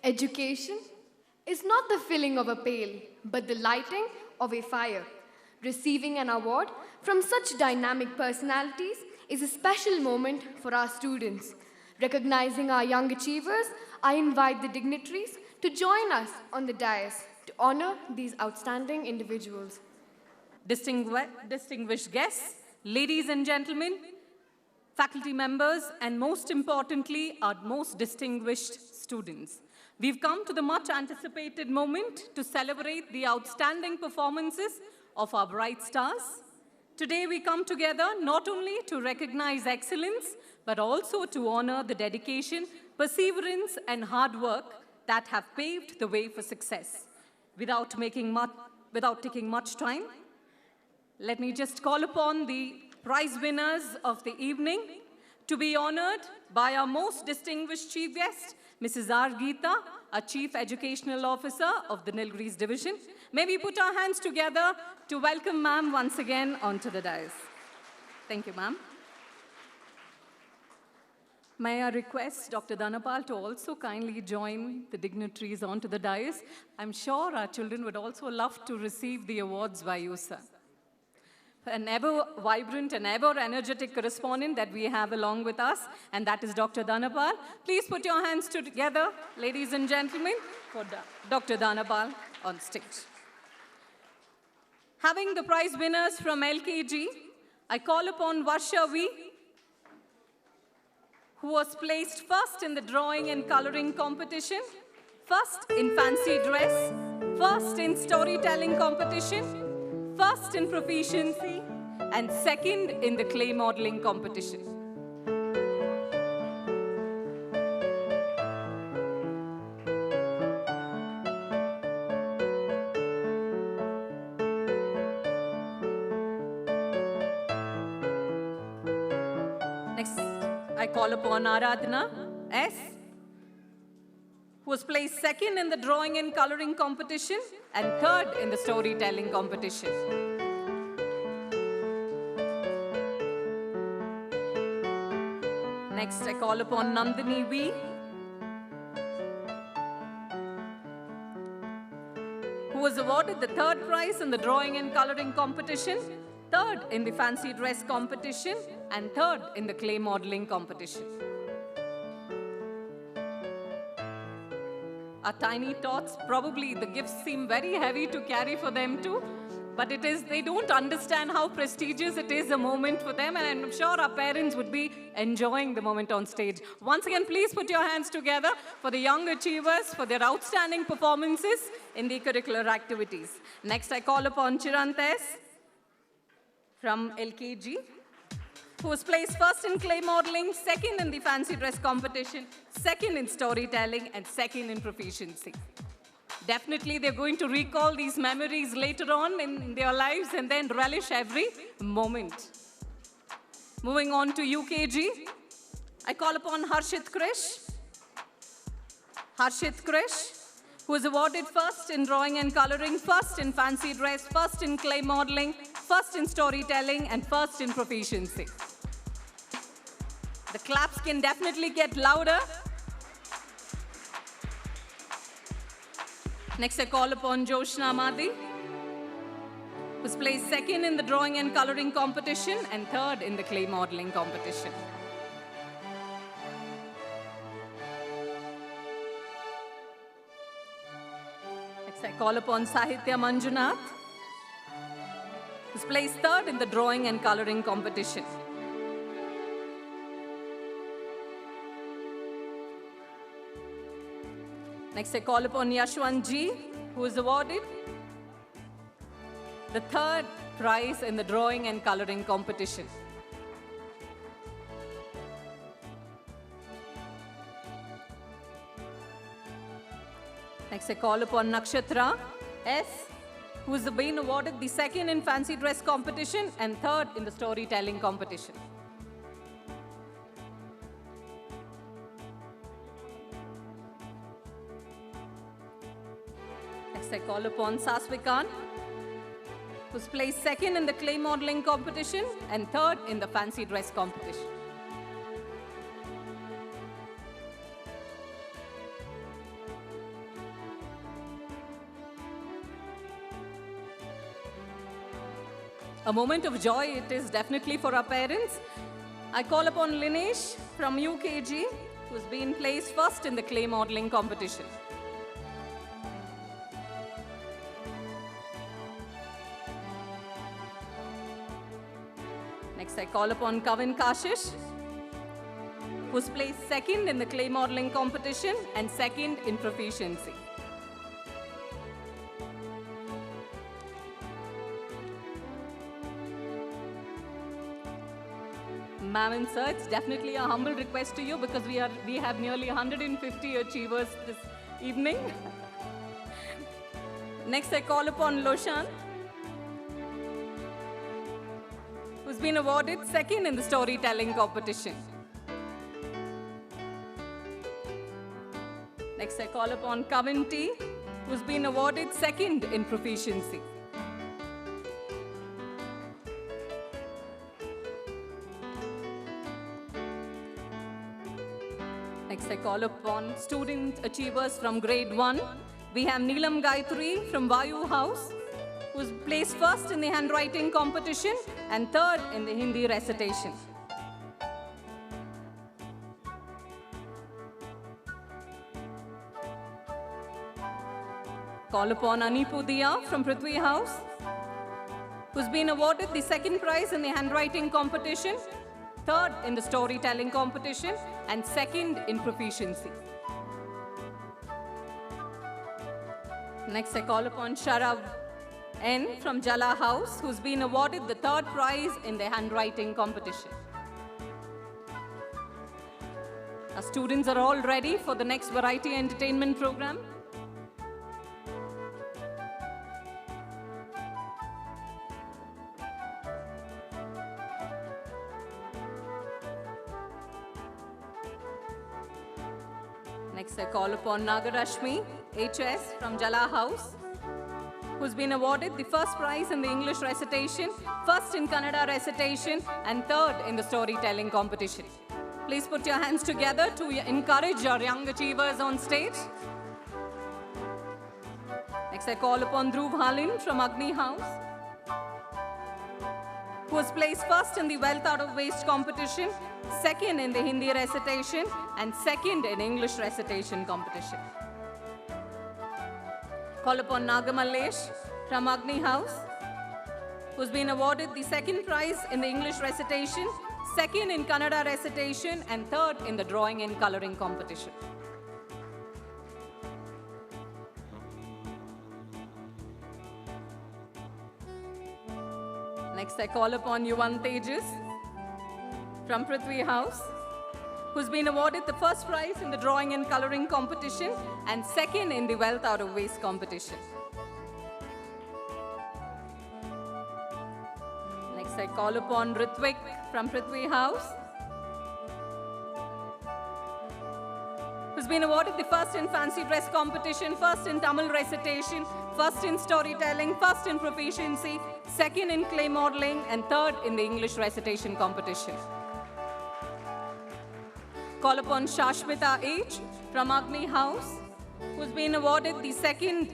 Education is not the filling of a pail, but the lighting of a fire. Receiving an award from such dynamic personalities is a special moment for our students. Recognizing our young achievers, I invite the dignitaries to join us on the dais to honor these outstanding individuals. Distinguished guests, ladies and gentlemen, faculty members, and most importantly, our most distinguished students. We've come to the much anticipated moment to celebrate the outstanding performances of our bright stars. Today we come together not only to recognize excellence, but also to honor the dedication, perseverance, and hard work that have paved the way for success. Without taking much time, let me just call upon the prize winners of the evening to be honored by our most distinguished chief guest, Mrs. R. Geeta, our Chief Educational Officer of the Nilgiris Division. May we put our hands together to welcome ma'am once again onto the dais. Thank you, ma'am. May I request Dr. Dhanapal to also kindly join the dignitaries onto the dais. I'm sure our children would also love to receive the awards by you, sir. An ever vibrant and ever energetic correspondent that we have along with us, and that is Dr. Dhanapal. Please put your hands together, ladies and gentlemen, for Dr. Dhanapal on stage. Having the prize winners from LKG, I call upon Varsha V, who was placed first in the drawing and coloring competition, first in fancy dress, first in storytelling competition, first in proficiency, and second in the clay modeling competition. Next, I call upon Aradhana S, who was placed second in the drawing and coloring competition and third in the storytelling competition. Next, I call upon Nandini V, who was awarded the third prize in the drawing and coloring competition, third in the fancy dress competition, and third in the clay modeling competition. Our tiny tots, probably the gifts seem very heavy to carry for them too, but they don't understand how prestigious it is a moment for them, and I'm sure our parents would be enjoying the moment on stage. Once again, please put your hands together for the young achievers for their outstanding performances in the curricular activities. Next, I call upon Chirant S from LKG, who was placed first in clay modeling, second in the fancy dress competition, second in storytelling, and second in proficiency. Definitely, they're going to recall these memories later on in their lives and then relish every moment. Moving on to UKG, I call upon Harshit Krish. Harshit Krish, who was awarded first in drawing and coloring, first in fancy dress, first in clay modeling, first in storytelling, and first in proficiency. The claps can definitely get louder. Next, I call upon Joshna Madi, who was placed second in the drawing and coloring competition and third in the clay modeling competition. Next, I call upon Sahitya Manjunath, who was placed third in the drawing and coloring competition. Next, I call upon Yashwant G, who is awarded the third prize in the drawing and coloring competition. Next, I call upon Nakshatra S, who has been awarded the second in fancy dress competition and third in the storytelling competition. Next, I call upon Sasvikan, who's placed second in the clay modeling competition and third in the fancy dress competition. A moment of joy it is definitely for our parents. I call upon Linesh from UKG, who's been placed first in the clay modeling competition. Next, I call upon Kavin Kashish, who's placed second in the clay modeling competition and second in proficiency. Ma'am and sir, it's definitely a humble request to you because we have nearly 150 achievers this evening. Next, I call upon Loshan, who's been awarded second in the storytelling competition. Next, I call upon Kavin T, who's been awarded second in proficiency. Next, I call upon student achievers from grade 1. We have Neelam Gayatri from Vayu House, who's placed first in the handwriting competition and third in the Hindi recitation. Call upon Anipu Diya from Prithvi House, who's been awarded the second prize in the handwriting competition, third in the storytelling competition, and second in proficiency. Next, I call upon Sharav N from Jala House, who's been awarded the third prize in the handwriting competition. Our students are all ready for the next variety entertainment program. Next, I call upon Nagarashmi HS from Jala House, who's been awarded the first prize in the English recitation, first in Kannada recitation, and third in the storytelling competition. Please put your hands together to encourage our young achievers on stage. Next, I call upon Dhruv Halin from Agni House, who was placed first in the Wealth Out of Waste competition, second in the Hindi recitation, and second in English recitation competition. Call upon Nagamalesh from Agni House, who's been awarded the second prize in the English recitation, second in Kannada recitation, and third in the drawing and coloring competition. Next, I call upon Yuvan Tejas from Prithvi House, who's been awarded the first prize in the drawing and coloring competition and second in the Wealth Out of Waste competition. Next, I call upon Ritvik from Prithvi House, who's been awarded the first in fancy dress competition, first in Tamil recitation, first in storytelling, first in proficiency, second in clay modeling, and third in the English recitation competition. Call upon Shashmita H from Agni House, who's been awarded the second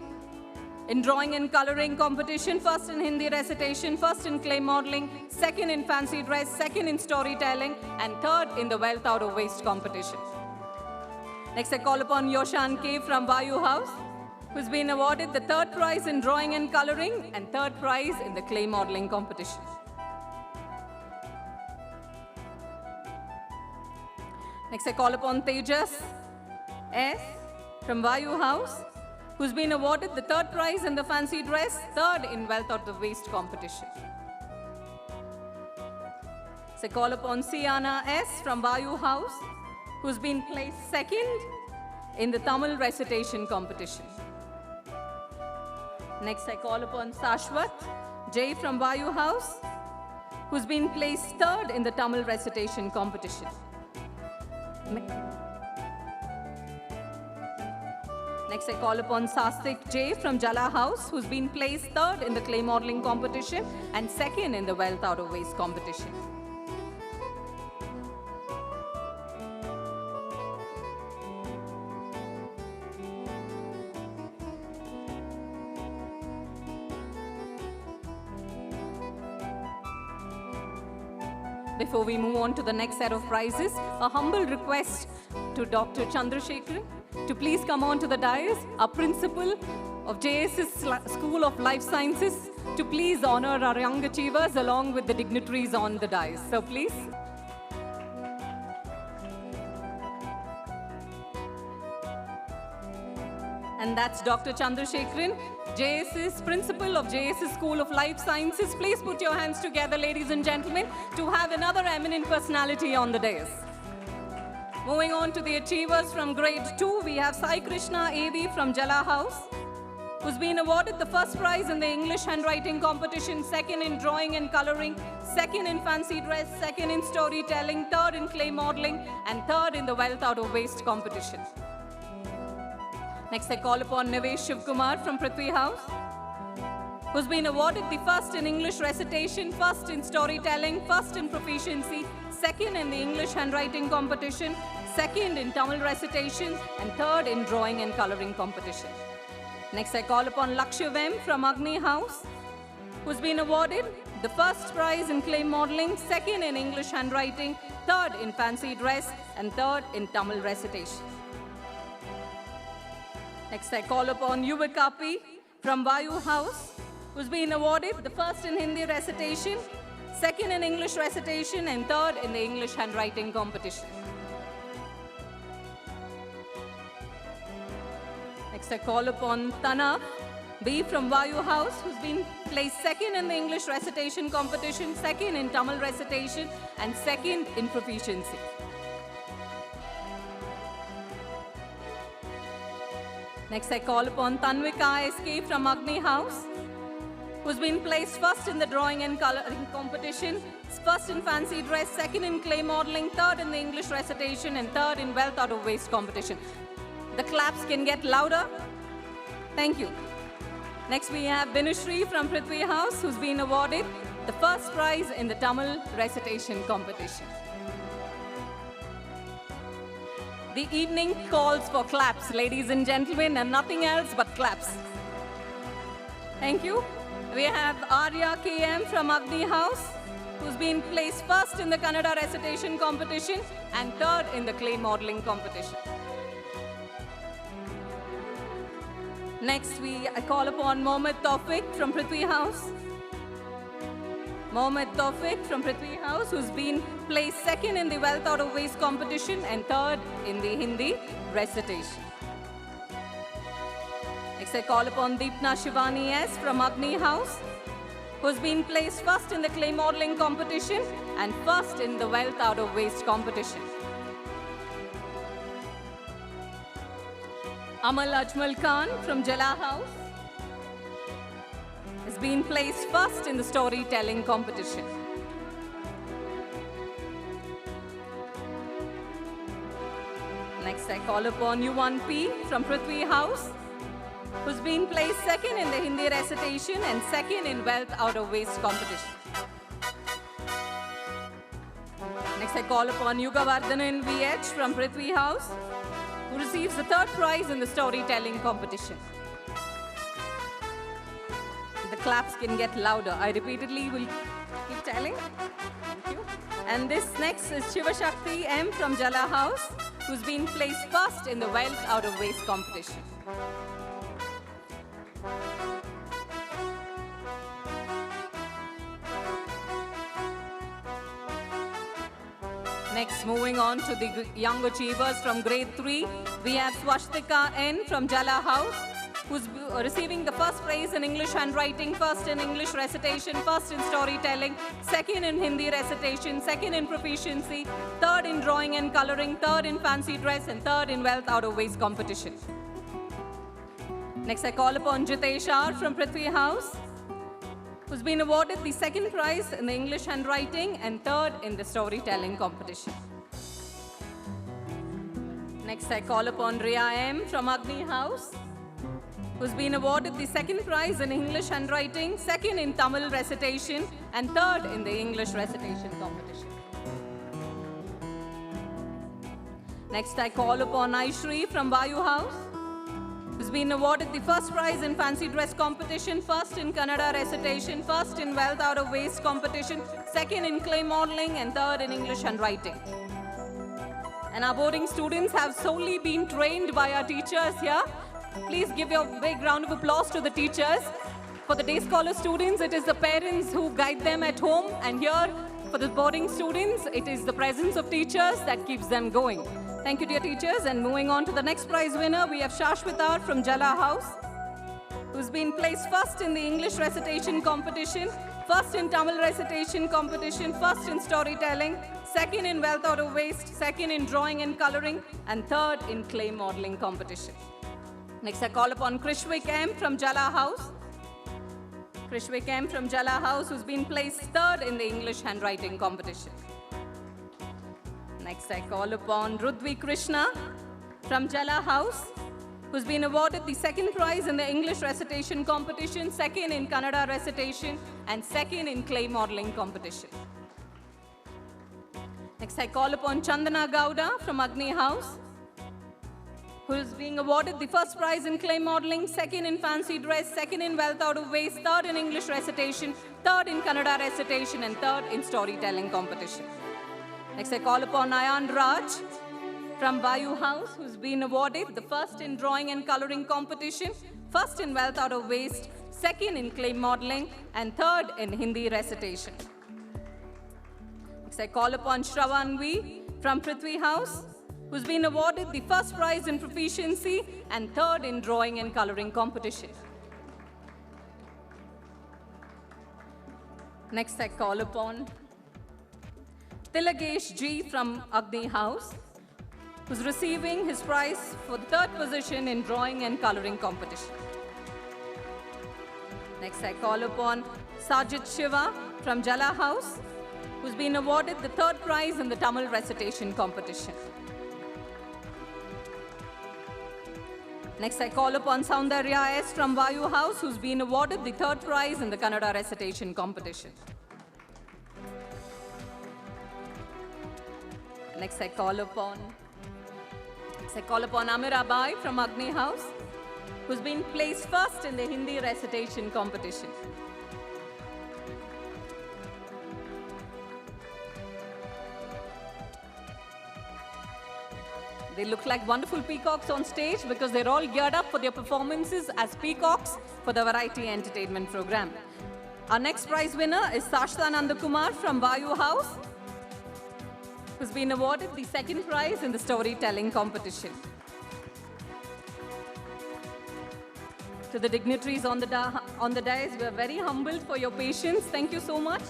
in drawing and coloring competition, first in Hindi recitation, first in clay modeling, second in fancy dress, second in storytelling, and third in the Wealth Out of Waste competition. Next, I call upon Yoshan K from Vayu House, who's been awarded the third prize in drawing and coloring and third prize in the clay modeling competition. Next, I call upon Tejas S from Vayu House, who's been awarded the third prize in the fancy dress, third in Wealth Out of Waste competition. So I call upon Siana S from Vayu House, who's been placed second in the Tamil recitation competition. Next, I call upon Sashwat J from Vayu House, who's been placed third in the Tamil recitation competition. Next, I call upon Sastik J from Jala House, who's been placed third in the clay modeling competition and second in the Wealth Out of Waste competition. Before we move on to the next set of prizes, a humble request to Dr. Chandrasekharan to please come on to the dais, our principal of JSS School of Life Sciences, to please honor our young achievers along with the dignitaries on the dais. So please. And that's Dr. Chandrasekharan, JSS, Principal of JSS School of Life Sciences. Please put your hands together, ladies and gentlemen, to have another eminent personality on the dais. Moving on to the achievers from grade 2, we have Sai Krishna A.V. from Jala House, who's been awarded the first prize in the English handwriting competition, second in drawing and coloring, second in fancy dress, second in storytelling, third in clay modeling, and third in the wealth out of waste competition. Next, I call upon Nivesh Shivkumar from Prithvi House, who's been awarded the first in English recitation, first in storytelling, first in proficiency, second in the English handwriting competition, second in Tamil recitation, and third in drawing and coloring competition. Next, I call upon Lakshya Vem from Agni House, who's been awarded the first prize in clay modeling, second in English handwriting, third in fancy dress, and third in Tamil recitation. Next, I call upon Yuvakapi from Vayu House, who's been awarded the first in Hindi recitation, second in English recitation, and third in the English handwriting competition. Next, I call upon Tana B from Vayu House, who's been placed second in the English recitation competition, second in Tamil recitation, and second in proficiency. Next, I call upon Tanvika SK from Agni House, who's been placed first in the drawing and coloring competition, first in fancy dress, second in clay modeling, third in the English recitation, and third in wealth out of waste competition. The claps can get louder. Thank you. Next, we have Binushri from Prithvi House, who's been awarded the first prize in the Tamil recitation competition. The evening calls for claps, ladies and gentlemen, and nothing else but claps. Thank you. We have Arya KM from Agni House, who's been placed first in the Kannada recitation competition and third in the clay modeling competition. Next, I call upon Mohammed Tawfiq from Prithvi House. Mohammed Tawfiq from Prithvi House, who's been placed second in the wealth out of waste competition and third in the Hindi recitation. Next, I call upon Deepna Shivani S from Agni House, who's been placed first in the clay modeling competition and first in the wealth out of waste competition. Amal Ajmal Khan from Jala House has been placed first in the storytelling competition. Next, I call upon Yuvan P from Prithvi House, who's been placed second in the Hindi recitation and second in wealth out of waste competition. Next, I call upon Yugavardhanan VH from Prithvi House, who receives the third prize in the storytelling competition. The claps can get louder. I repeatedly will keep telling. Thank you. And this next is Shiva Shakti M from Jala House, who's been placed first in the wealth out of waste competition. Next, moving on to the young achievers from grade 3, we have Swastika N from Jala House, who's receiving the first prize in English handwriting, first in English recitation, first in storytelling, second in Hindi recitation, second in proficiency, third in drawing and coloring, third in fancy dress, and third in wealth out of waste competition. Next, I call upon Jitesh R from Prithvi House, who's been awarded the second prize in the English handwriting and third in the storytelling competition. Next, I call upon Riya M from Agni House, who's been awarded the second prize in English handwriting, second in Tamil recitation, and third in the English recitation competition. Next, I call upon Aishri from Vayu House, who's who's been awarded the first prize in fancy dress competition, first in Kannada recitation, first in wealth out of waste competition, second in clay modeling, and third in English handwriting. And our boarding students have solely been trained by our teachers here. Please give a big round of applause to the teachers. For the day scholar students, it is the parents who guide them at home, and here for the boarding students, it is the presence of teachers that keeps them going. Thank you, dear teachers. And moving on to the next prize winner, we have Shashwatar from Jala House, who's been placed first in the English recitation competition, first in Tamil recitation competition, first in storytelling, second in wealth out of waste, second in drawing and coloring, and third in clay modeling competition. Next, I call upon Krishvik M from Jala House. Krishvik M from Jala House, who's been placed third in the English handwriting competition. Next, I call upon Rudvi Krishna from Jala House, who's been awarded the second prize in the English recitation competition, second in Kannada recitation, and second in clay modeling competition. Next, I call upon Chandana Gowda from Agni House, who is being awarded the first prize in clay modeling, second in fancy dress, second in wealth out of waste, third in English recitation, third in Kannada recitation, and third in storytelling competition. Next, I call upon Ayan Raj from Vayu House, who's been awarded the first in drawing and coloring competition, first in wealth out of waste, second in clay modeling, and third in Hindi recitation. Next, I call upon Shravan V from Prithvi House, who's been awarded the first prize in proficiency and third in drawing and coloring competition. Next, I call upon Tilagesh G from Agni House, who's receiving his prize for the third position in drawing and coloring competition. Next, I call upon Sajid Shiva from Jala House, who's been awarded the third prize in the Tamil recitation competition. Next, I call upon Soundarya S from Vayu House, who's been awarded the third prize in the Kannada recitation competition. Next, I call upon Amira Bai from Agni House, who's been placed first in the Hindi recitation competition. They look like wonderful peacocks on stage because they're all geared up for their performances as peacocks for the variety entertainment program. Our next prize winner is Sashta Nandakumar from Vayu House, who's been awarded the second prize in the storytelling competition. To the dignitaries on the dais, we are very humbled for your patience. Thank you so much.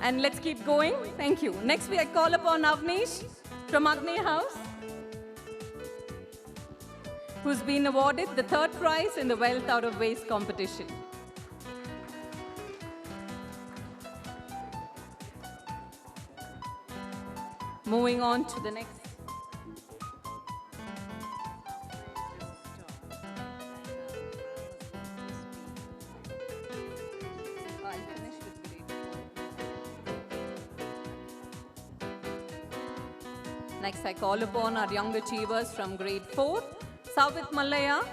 And let's keep going. Thank you. Next, I call upon Avnish from Agni House, who's been awarded the third prize in the Wealth Out of Waste competition. Moving on to the next. Next, I call upon our young achievers from grade 4. Savit Mallaya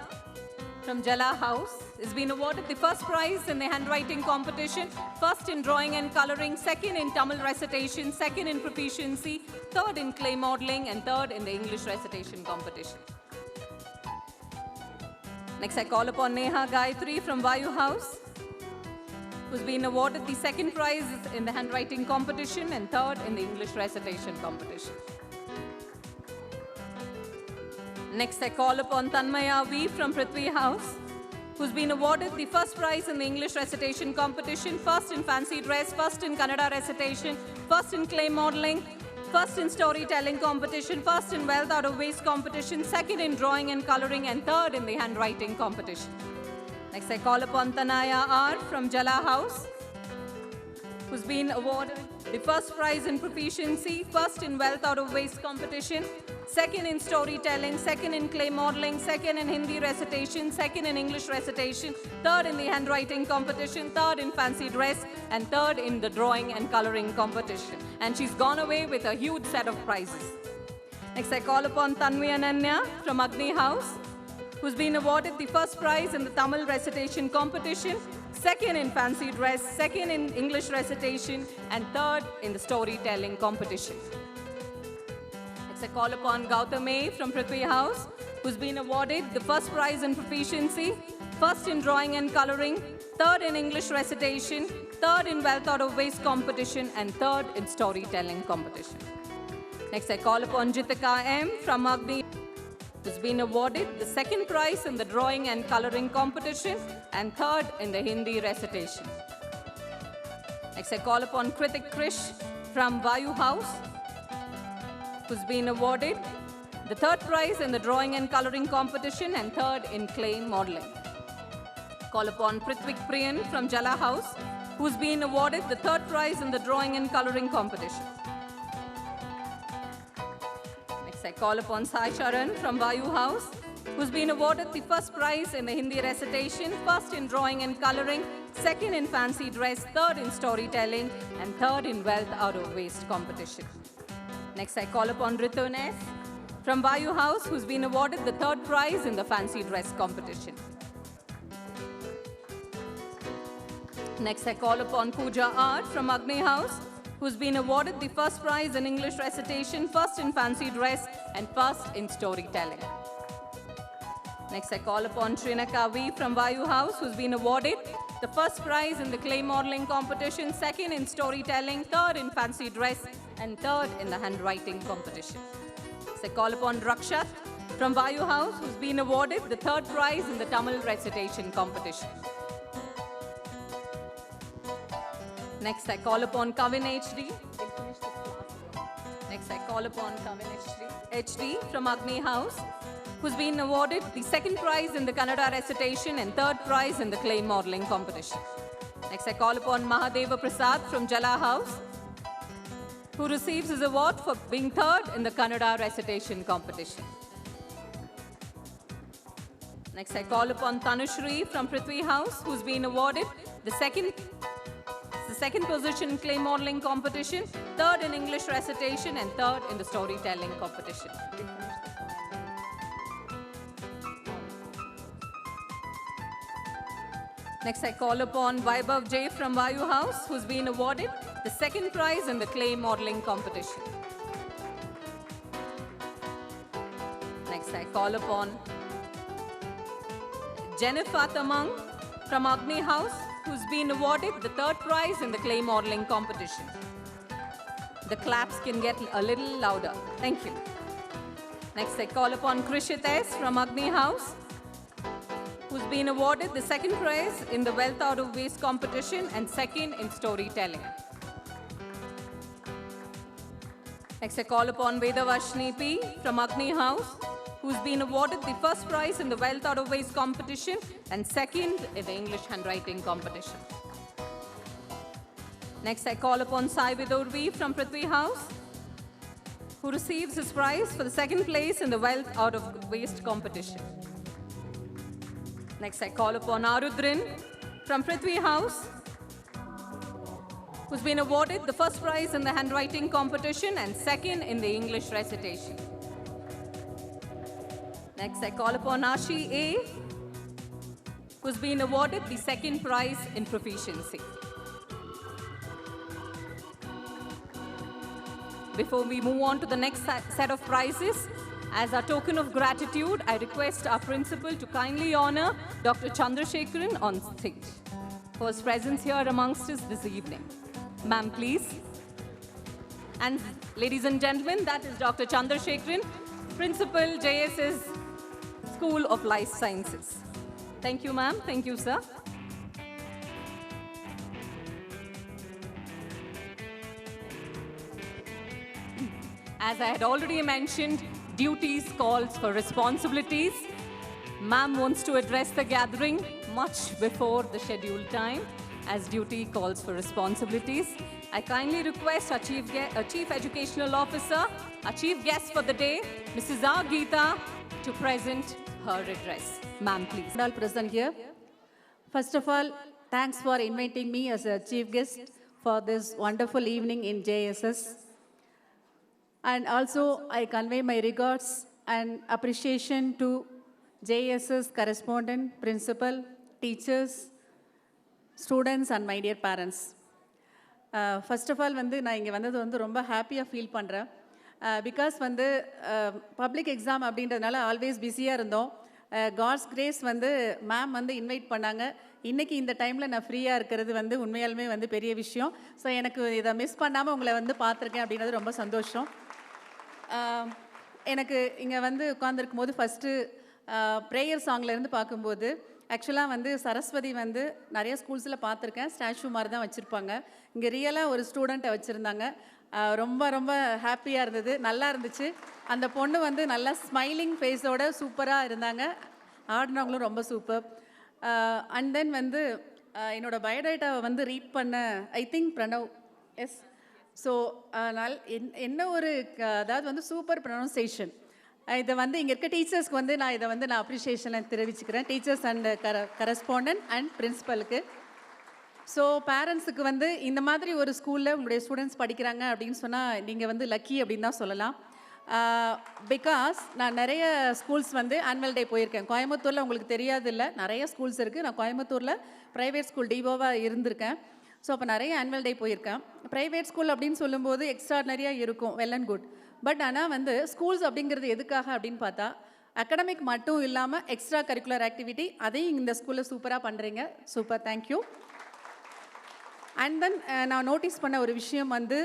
from Jala House has been awarded the first prize in the handwriting competition, first in drawing and coloring, second in Tamil recitation, second in proficiency, third in clay modeling, and third in the English recitation competition. Next, I call upon Neha Gayatri from Vayu House, who's been awarded the second prize in the handwriting competition and third in the English recitation competition. Next, I call upon Tanmaya V from Prithvi House, who's been awarded the first prize in the English recitation competition, first in fancy dress, first in Kannada recitation, first in clay modeling, first in storytelling competition, first in wealth out of waste competition, second in drawing and coloring, and third in the handwriting competition. Next, I call upon Tanaya R from Jala House, who's been awarded the first prize in proficiency, first in wealth out of waste competition, second in storytelling, second in clay modeling, second in Hindi recitation, second in English recitation, third in the handwriting competition, third in fancy dress, and third in the drawing and coloring competition. And she's gone away with a huge set of prizes. Next, I call upon Tanvi Ananya from Agni House, who's been awarded the first prize in the Tamil recitation competition, second in fancy dress, second in English recitation, and third in the storytelling competition. Next, I call upon Gautam A. from Prithvi House, who's been awarded the first prize in proficiency, first in drawing and coloring, third in English recitation, third in well thought of ways competition, and third in storytelling competition. Next, I call upon Jitika M. from Agni, who's been awarded the second prize in the drawing and coloring competition and third in the Hindi recitation. Next, I call upon Kritik Krish from Vayu House, who's been awarded the third prize in the drawing and coloring competition and third in clay modeling. Call upon Prithvik Priyan from Jala House, who's been awarded the third prize in the drawing and coloring competition. Next, I call upon Sai Sharan from Vayu House, who's been awarded the first prize in the Hindi recitation, first in drawing and coloring, second in fancy dress, third in storytelling, and third in wealth out of waste competition. Next, I call upon Ritun S. from Vayu House, who's been awarded the third prize in the fancy dress competition. Next, I call upon Pooja R. from Agni House, who's been awarded the first prize in English recitation, first in fancy dress, and first in storytelling. Next, I call upon Srinaka V. from Vayu House, who's been awarded the first prize in the clay modeling competition, second in storytelling, third in fancy dress, and third in the handwriting competition. Next, I call upon Rakshat from Vayu House, who's been awarded the third prize in the Tamil recitation competition. Next, I call upon Kavin HD. Next, I call upon Kavin HD from Agni House, who's been awarded the second prize in the Kannada recitation and third prize in the clay modeling competition. Next, I call upon Mahadeva Prasad from Jala House, who receives his award for being third in the Kannada recitation competition. Next, I call upon Tanushri from Prithvi House, who's been awarded the second position in clay modeling competition, third in English recitation, and third in the storytelling competition. Next, I call upon Vaibhav J. from Vayu House, who's been awarded the second prize in the clay modeling competition. Next, I call upon Jennifer Tamang from Agni House, who's been awarded the third prize in the clay modeling competition. The claps can get a little louder. Thank you. Next, I call upon Krishit S. from Agni House, who's been awarded the second prize in the wealth out of waste competition and second in storytelling. Next, I call upon Vedavashni P. from Agni House, who's been awarded the first prize in the wealth out of waste competition and second in the English handwriting competition. Next, I call upon Sai Vidurvi from Prithvi House, who receives his prize for the second place in the wealth out of waste competition. Next, I call upon Arudrin from Prithvi House, who's been awarded the first prize in the handwriting competition and second in the English recitation. Next, I call upon Ashi A., who's been awarded the second prize in proficiency. Before we move on to the next set of prizes, as a token of gratitude, I request our principal to kindly honor Dr. Chandrasekharan on stage for his presence here amongst us this evening. Ma'am, please. And ladies and gentlemen, that is Dr. Chandrasekharan, Principal, JSS School of Life Sciences. Thank you, ma'am. Thank you, sir. As I had already mentioned, duties calls for responsibilities. Ma'am wants to address the gathering much before the scheduled time, as duty calls for responsibilities. I kindly request our Chief Educational Officer, our Chief Guest for the day, Mrs. R. Geeta, to present her address. Ma'am, please. All present here. First of all, thanks for inviting me as a chief guest for this wonderful evening in JSS. And also, I convey my regards and appreciation to JSS correspondent, principal, teachers, students and my dear parents. First of all வந்து நான் இங்கே வந்தது வந்து ரொம்ப ஹாப்பியாக feel பண்ணுறேன். Because வந்து public exam அப்படின்றதுனால ஆல்வேஸ் பிஸியாக இருந்தோம். காட்ஸ் கிரேஸ் வந்து மேம் வந்து இன்வைட் பண்ணாங்க. இன்றைக்கி இந்த டைமில் நான் ஃப்ரீயாக இருக்கிறது வந்து உண்மையாலுமே வந்து பெரிய விஷயம். ஸோ எனக்கு இதை மிஸ் பண்ணாமல் உங்களை வந்து பார்த்துருக்கேன் அப்படின்றது ரொம்ப சந்தோஷம். எனக்கு இங்கே வந்து உட்காந்துருக்கும் போது ஃபஸ்ட்டு ப்ரேயர் சாங்லேருந்து பார்க்கும்போது ஆக்சுவலாக வந்து சரஸ்வதி வந்து நிறைய ஸ்கூல்ஸில் பார்த்துருக்கேன், ஸ்டாச்சு மாதிரி தான் வச்சுருப்பாங்க. இங்கே ரியலாக ஒரு ஸ்டூடெண்ட்டை வச்சுருந்தாங்க. ரொம்ப ரொம்ப ஹாப்பியாக இருந்தது, நல்லா இருந்துச்சு. அந்த பொண்ணு வந்து நல்லா ஸ்மைலிங் ஃபேஸோட சூப்பராக இருந்தாங்க, ஆடினவங்களும் ரொம்ப சூப்பர். அண்ட் தென் வந்து என்னோடய பயோடேட்டாவை வந்து ரீட் பண்ண I think Pranav, yes. So அதனால் என்ன ஒரு அதாவது வந்து சூப்பர் ப்ரொனவுன்சேஷன். இதை வந்து இங்கே இருக்க டீச்சர்ஸ்க்கு வந்து நான் அப்ரிஷியேஷனை தெரிவிச்சுக்கிறேன், டீச்சர்ஸ் அண்ட் கரஸ்பாண்டன்ட் அண்ட் பிரின்ஸிபலுக்கு. ஸோ பேரண்ட்ஸுக்கு வந்து இந்த மாதிரி ஒரு ஸ்கூலில் உங்களுடைய ஸ்டூடெண்ட்ஸ் படிக்கிறாங்க அப்படின்னு சொன்னால் நீங்கள் வந்து லக்கி அப்படின்னு தான் சொல்லலாம். பிகாஸ் நான் நிறைய ஸ்கூல்ஸ் வந்து ஆனுவல் டே போயிருக்கேன். கோயம்புத்தூரில் உங்களுக்கு தெரியாது இல்லை, நிறைய ஸ்கூல்ஸ் இருக்குது. நான் கோயம்புத்தூரில் ப்ரைவேட் ஸ்கூல் டிஓவாக இருந்திருக்கேன். ஸோ அப்போ நிறைய ஆனுவல் டே போயிருக்கேன். ப்ரைவேட் ஸ்கூல் அப்படின்னு சொல்லும்போது எக்ஸ்ட்ராடனரியாக இருக்கும், வெல் அண்ட் குட். பட் ஆனால் வந்து ஸ்கூல்ஸ் அப்படிங்கிறது எதுக்காக அப்படின்னு பார்த்தா அகடமிக் மட்டும் இல்லாமல் எக்ஸ்ட்ரா கரிக்குலர் ஆக்டிவிட்டி அதையும் இந்த ஸ்கூலில் சூப்பராக பண்ணுறீங்க. Super, thank you. அண்ட் தென் நான் நோட்டீஸ் பண்ண ஒரு விஷயம் வந்து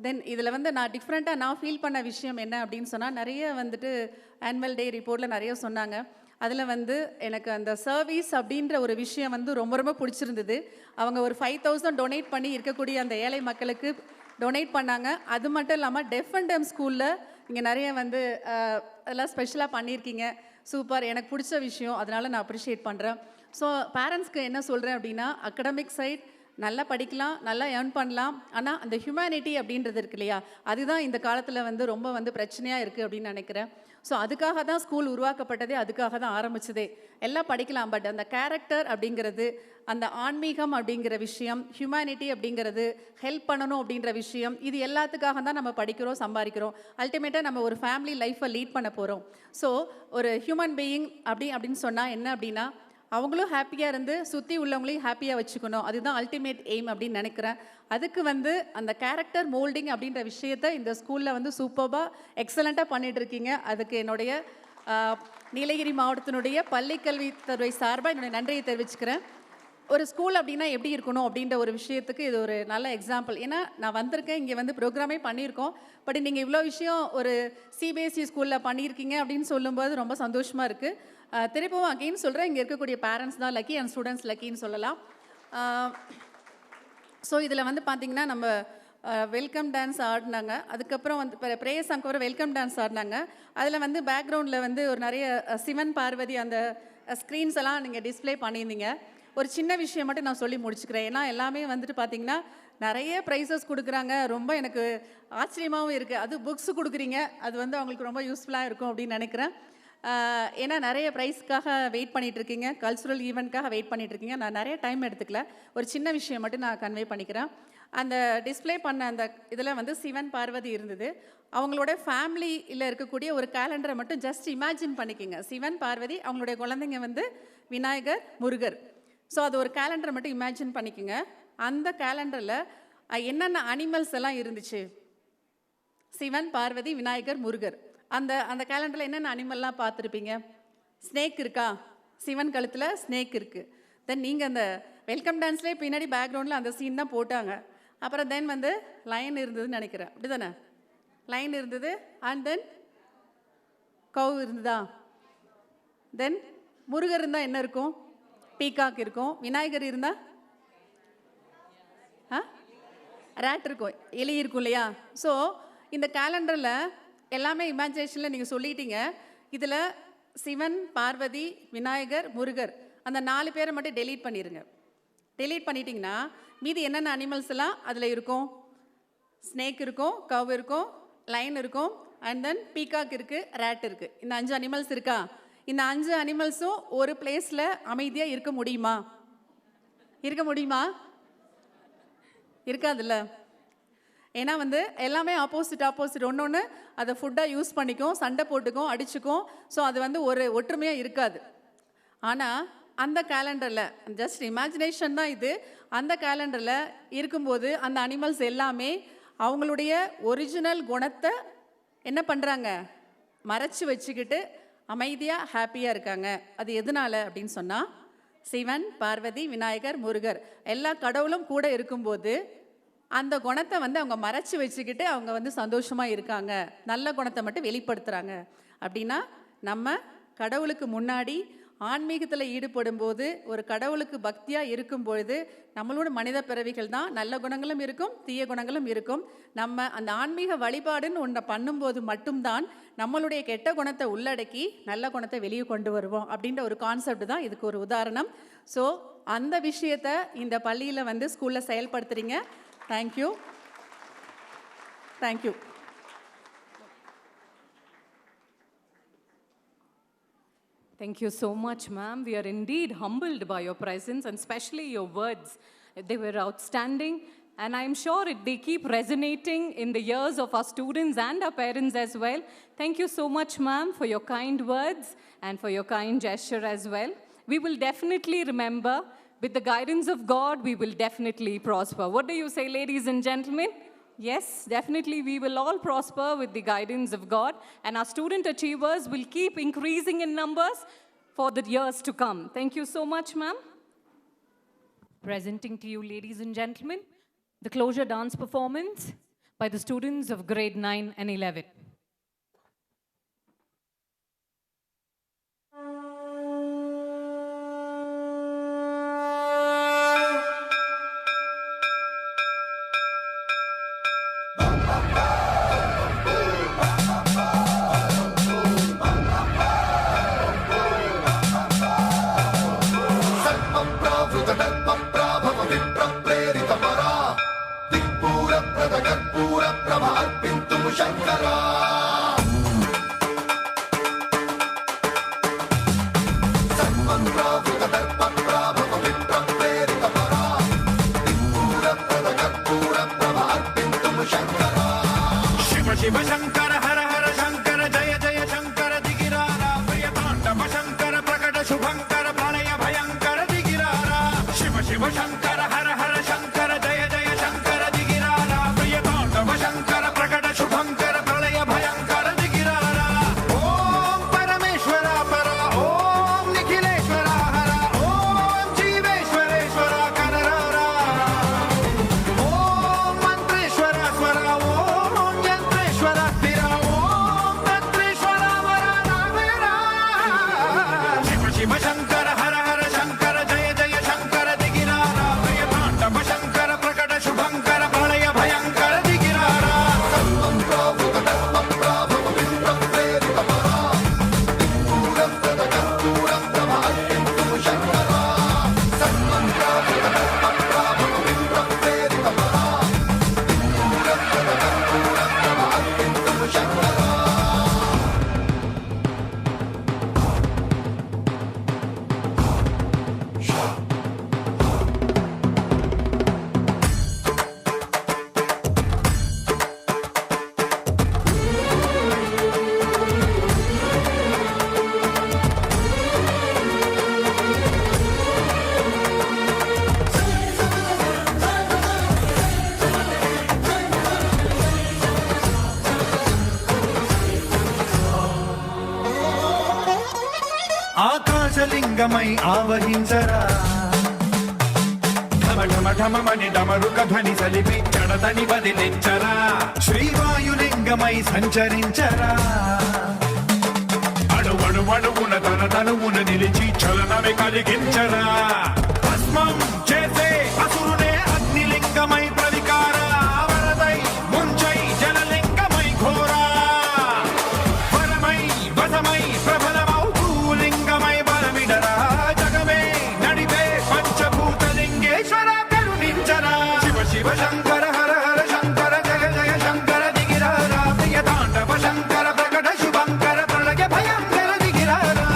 தென் இதில் வந்து நான் டிஃப்ரெண்ட்டாக நான் ஃபீல் பண்ண விஷயம் என்ன அப்படின்னு சொன்னால், நிறைய வந்துட்டு ஆனுவல் டே ரிப்போர்ட்டில் நிறைய சொன்னாங்க. அதில் வந்து எனக்கு அந்த சர்வீஸ் அப்படின்ற ஒரு விஷயம் வந்து ரொம்ப ரொம்ப பிடிச்சிருந்தது. அவங்க ஒரு 5,000 டொனேட் பண்ணி இருக்கக்கூடிய அந்த ஏழை மக்களுக்கு டொனேட் பண்ணாங்க. அது மட்டும் இல்லாமல் டெஃப் அண்ட் டெம் ஸ்கூலில் இங்கே நிறைய வந்து அதெல்லாம் ஸ்பெஷலாக பண்ணியிருக்கீங்க. சூப்பர், எனக்கு பிடிச்ச விஷயம், அதனால் நான் அப்ரிஷியேட் பண்ணுறேன். ஸோ பேரண்ட்ஸ்க்கு என்ன சொல்கிறேன் அப்படின்னா, அகடமிக் சைட் நல்லா படிக்கலாம், நல்லா ஏர்ன் பண்ணலாம், ஆனால் அந்த ஹியூமனிட்டி அப்படின்றது இருக்கு இல்லையா, அதுதான் இந்த காலத்தில் வந்து ரொம்ப வந்து பிரச்சனையாக இருக்குது அப்படின்னு நினைக்கிறேன். ஸோ அதுக்காக தான் ஸ்கூல் உருவாக்கப்பட்டதே, அதுக்காக தான் ஆரம்பிச்சதே. எல்லாம் படிக்கலாம், பட் அந்த கேரக்டர் அப்படிங்கிறது, அந்த ஆன்மீகம் அப்படிங்கிற விஷயம், ஹியூமனிட்டி அப்படிங்கிறது, ஹெல்ப் பண்ணணும் அப்படின்ற விஷயம், இது எல்லாத்துக்காக தான் நம்ம படிக்கிறோம், சம்பாதிக்கிறோம். அல்டிமேட்டாக நம்ம ஒரு ஃபேமிலி லைஃப்பை லீட் பண்ண போகிறோம். ஸோ ஒரு ஹியூமன் பீயிங் அப்படின்னு சொன்னால் என்ன அப்படின்னா, அவங்களும் ஹாப்பியாக இருந்து சுற்றி உள்ளவங்களையும் ஹாப்பியாக வச்சுக்கணும். அதுதான் அல்டிமேட் எய்ம் அப்படின்னு நினைக்கிறேன். அதுக்கு வந்து அந்த கேரக்டர் மோல்டிங் அப்படின்ற விஷயத்தை இந்த ஸ்கூலில் வந்து சூப்பராக எக்ஸலண்ட்டாக பண்ணிகிட்ருக்கீங்க. அதுக்கு என்னுடைய நீலகிரி மாவட்டத்தினுடைய பள்ளிக்கல்வித்துறை சார்பாக என்னுடைய நன்றியை தெரிவிச்சுக்கிறேன். ஒரு ஸ்கூல் அப்படின்னா எப்படி இருக்கணும் அப்படின்ற ஒரு விஷயத்துக்கு இது ஒரு நல்ல எக்ஸாம்பிள். ஏன்னா நான் வந்திருக்கேன், இங்கே வந்து ப்ரோக்ராமே பண்ணியிருக்கோம். பட் நீங்கள் இவ்வளோ விஷயம் ஒரு சிபிஎஸ்சி ஸ்கூலில் பண்ணியிருக்கீங்க அப்படின்னு சொல்லும்போது ரொம்ப சந்தோஷமாக இருக்குது. திருப்பவும் அகெயின் சொல்கிறேன், இங்கே இருக்கக்கூடிய பேரண்ட்ஸ் தான் லக்கி அண்ட் ஸ்டூடெண்ட்ஸ் லக்கின்னு சொல்லலாம். ஸோ இதில் வந்து பார்த்திங்கன்னா நம்ம வெல்கம் டான்ஸ் ஆடினாங்க. அதுக்கப்புறம் வந்து ப்ரேயர் சாங்க்கு அப்புறம் வெல்கம் டான்ஸ் ஆடினாங்க. அதில் வந்து பேக்ரவுண்டில் வந்து ஒரு நிறைய சிவன் பார்வதி அந்த ஸ்க்ரீன்ஸ் எல்லாம் நீங்கள் டிஸ்பிளே பண்ணியிருந்தீங்க. ஒரு சின்ன விஷயம் மட்டும் நான் சொல்லி முடிச்சுக்கிறேன். ஏன்னா எல்லாமே வந்துட்டு பார்த்திங்கன்னா நிறைய ப்ரைஸஸ் கொடுக்குறாங்க. ரொம்ப எனக்கு ஆச்சரியமாகவும் இருக்குது. அது புக்ஸ் கொடுக்குறீங்க, அது வந்து அவங்களுக்கு ரொம்ப யூஸ்ஃபுல்லாக இருக்கும் அப்படின்னு நினைக்கிறேன். ஏன்னா நிறைய ப்ரைஸ்க்காக வெயிட் பண்ணிகிட்ருக்கீங்க, கல்ச்சுரல் ஈவெண்ட்காக வெயிட் பண்ணிகிட்ருக்கீங்க. நான் நிறைய டைம் எடுத்துக்கல, ஒரு சின்ன விஷயம் மட்டும் நான் கன்வே பண்ணிக்கிறேன். அந்த டிஸ்பிளே பண்ண அந்த இதில் வந்து சிவன் பார்வதி இருந்தது. அவங்களோட ஃபேமிலியில் இருக்கக்கூடிய ஒரு கேலண்டரை மட்டும் ஜஸ்ட் இமேஜின் பண்ணிக்கோங்க. சிவன் பார்வதி, அவங்களுடைய குழந்தைங்க வந்து விநாயகர், முருகர். ஸோ அது ஒரு கேலண்டரை மட்டும் இமேஜின் பண்ணிக்கோங்க. அந்த கேலண்டரில் என்னென்ன அனிமல்ஸ் எல்லாம் இருந்துச்சு, சிவன், பார்வதி, விநாயகர், முருகர். அந்த கேலண்டரில் என்னென்ன அனிமல்லாம் பார்த்துருப்பீங்க? ஸ்னேக் இருக்கா? சிவன் கழுத்தில் ஸ்னேக் இருக்குது. தென் நீங்கள் அந்த வெல்கம் டான்ஸ்லேயே பின்னாடி பேக்ரவுண்டில் அந்த சீன் தான் போட்டாங்க. அப்புறம் தென் வந்து லைன் இருந்ததுன்னு நினைக்கிறேன், அப்படி தானே? லைன் இருந்தது. அண்ட் தென் கவ் இருந்ததா? தென் முருகர் இருந்தால் என்ன இருக்கும்? பீகாக் இருக்கும். விநாயகர் இருந்தால் ரேட் இருக்கும், எலி இருக்கும் இல்லையா? ஸோ இந்த கேலண்டரில் எல்லாமே இமேஜினேஷனில் நீங்கள் சொல்லிட்டீங்க. இதில் சிவன், பார்வதி, விநாயகர், முருகர் அந்த 4 பேரை மட்டும் டெலீட் பண்ணிடுங்க. டெலீட் பண்ணிட்டீங்கன்னா மீதி என்னென்ன அனிமல்ஸ் எல்லாம் அதில் இருக்கும்? ஸ்னேக் இருக்கும், கவ் இருக்கும், லைன் இருக்கும், அண்ட் தென் பீகாக் இருக்குது, ரேட் இருக்குது. இந்த 5 அனிமல்ஸ் இருக்கா? இந்த 5 அனிமல்ஸும் ஒரு பிளேஸில் அமைதியாக இருக்க முடியுமா? இருக்க முடியுமா? இருக்காதுல்ல. ஏன்னா வந்து எல்லாமே ஆப்போசிட் ஒன்று அதை ஃபுட்டாக யூஸ் பண்ணிக்கும், சண்டை போட்டுக்கும், அடிச்சுக்கும். ஸோ அது வந்து ஒரு ஒற்றுமையாக இருக்காது. ஆனால் அந்த கேலண்டரில் ஜஸ்ட் இமேஜினேஷன் தான் இது. அந்த கேலண்டரில் இருக்கும்போது அந்த அனிமல்ஸ் எல்லாமே அவங்களுடைய ஒரிஜினல் குணத்தை என்ன பண்ணுறாங்க, மறைச்சி வச்சுக்கிட்டு அமைதியாக ஹாப்பியாக இருக்காங்க. அது எதனால் அப்படின்னு சொன்னால், சிவன், பார்வதி, விநாயகர், முருகர் எல்லா கடவுளும் கூட இருக்கும்போது அந்த குணத்தை வந்து அவங்க மறைச்சி வச்சுக்கிட்டு அவங்க வந்து சந்தோஷமாக இருக்காங்க, நல்ல குணத்தை மட்டும் வெளிப்படுத்துகிறாங்க. அப்படின்னா நம்ம கடவுளுக்கு முன்னாடி ஆன்மீகத்தில் ஈடுபடும் போது, ஒரு கடவுளுக்கு பக்தியாக இருக்கும் பொழுது நம்மளோட மனித பிறவிகள் தான் நல்ல குணங்களும் இருக்கும், தீய குணங்களும் இருக்கும். நம்ம அந்த ஆன்மீக வழிபாடுன்னு ஒன்றை பண்ணும்போது மட்டும்தான் நம்மளுடைய கெட்ட குணத்தை உள்ளடக்கி நல்ல குணத்தை வெளியே கொண்டு வருவோம் அப்படின்ற ஒரு கான்செப்ட் தான் இதுக்கு ஒரு உதாரணம். ஸோ அந்த விஷயத்தை இந்த பள்ளியில் வந்து ஸ்கூலில் செயல்படுத்துகிறீங்க. Thank you. Thank you. Thank you so much, ma'am. We are indeed humbled by your presence and especially your words. They were outstanding, and I'm sure they keep resonating in the ears of our students and our parents as well. Thank you so much, ma'am, for your kind words and for your kind gesture as well. We will definitely remember, with the guidance of God, we will definitely prosper. What do you say, ladies and gentlemen? Yes, definitely we will all prosper with the guidance of God, and our student achievers will keep increasing in numbers for the years to come. Thank you so much, ma'am. Presenting to you, ladies and gentlemen, the closure dance performance by the students of grade 9 and 11. Shiv Shankar हर हर शंकर जय जय शंकर दिगिरारा प्रिय तांडव शंकर प्रकट शुभंकर प्रलय भयंकर दिगिरारा शिव शिव शंकर हर हर शंकर जय जय शंकर दिगिरारा प्रिय तांडव शंकर प्रकट शुभंकर प्रलय भयंकर दिगिरारा ओम परमेश्वरा परा ओम निखिलेश्वरा हरा ओम जीवेश्वरेश्वरा कररारा ओम मंत्रेश्वरा स्वरा ओम यंत्रेश्वरा स्थिरा ओम तंत्रेश्वरा वरा नामेरा शिव शिव शंकर हर हर शंकर जय जय शंकर दिगिरारा प्रिय तांडव शंकर प्रकट शुभंकर प्रलय भयंकर दिगिरारा सर्वं प्रावृत धर्मं प्राभव विप्रं प्रेरित परा दिक्पूरं तदकर्पूरं प्रभात्यन्तु शंकरा सर्वं प्रावृत धर्मं प्राभव विप्रं प्रेरित परा दिक्पूरं तदकर्पूरं प्रभात्यन्तु शंकरा ఆకాశలింగమై ఆవహించరా ఢమ ఢమ ఢమమని డమరుక ధ్వని సలిపి జడదని వదిలించరా శ్రీవాయులింగమై సంచరించరా అణువణువున తన తనువున నిలిచి చలనమే కలిగించరా భస్మం చేసే అసురునే అగ్నిలింగమై ప్రవికార వరదై ముంచై జలలింగమై ఘోరా వరమై వసమై ప్రబలమౌ భూలింగమై బలమిడరా జగమే నడిపే పంచభూతలింగేశ్వర కరుణించరా శివ శివ శంకర హర హర శంకర జయ జయ శంకర దిగిరారా ప్రియ తాండవ శంకర ప్రకట శుభంకర ప్రళయ భయంకర దిగిరారా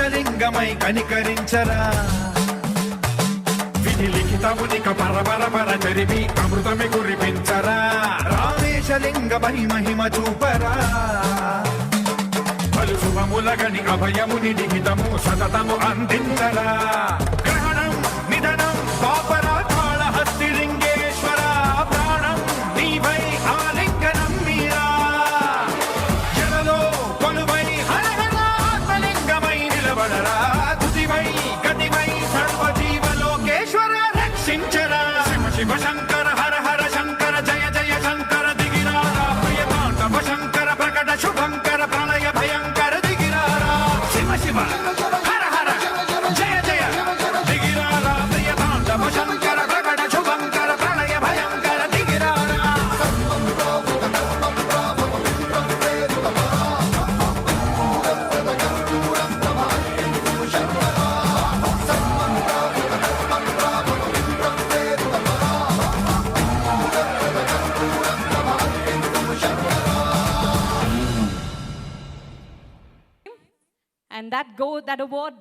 రామేశలింగమై కనికరించరా విధి లిఖితమునిక పరపర చరిమి అమృతమి కురిపించరా రామేశలింగమై మహిమ చూపరా పలు శుభములగని అభయముని లిఖితము సతతము అందించరా గ్రహణం నిధనం పాపరా కాళహస్తి లింగేశ్వర ప్రాణం నీవై ఆలింగనం మీరా జలలో కొలువై హరహర ఆత్మలింగమై నిలబడరా తుదివై గతివై సర్వజీవలోకేశ్వర రక్షించరా శివ శివ శంకర హర హర శంకర జయ జయ శంకర దిగిరారా ప్రియ తాండవ శంకర ప్రకట శుభంకర ప్రళయ భయంకర దిగిరారా శివ శివ హర హర జయ జయ దిగిరారా ప్రియ తాండవ శంకర ప్రకట శుభంకర ప్రళయ భయంకర దిగిరారా And that award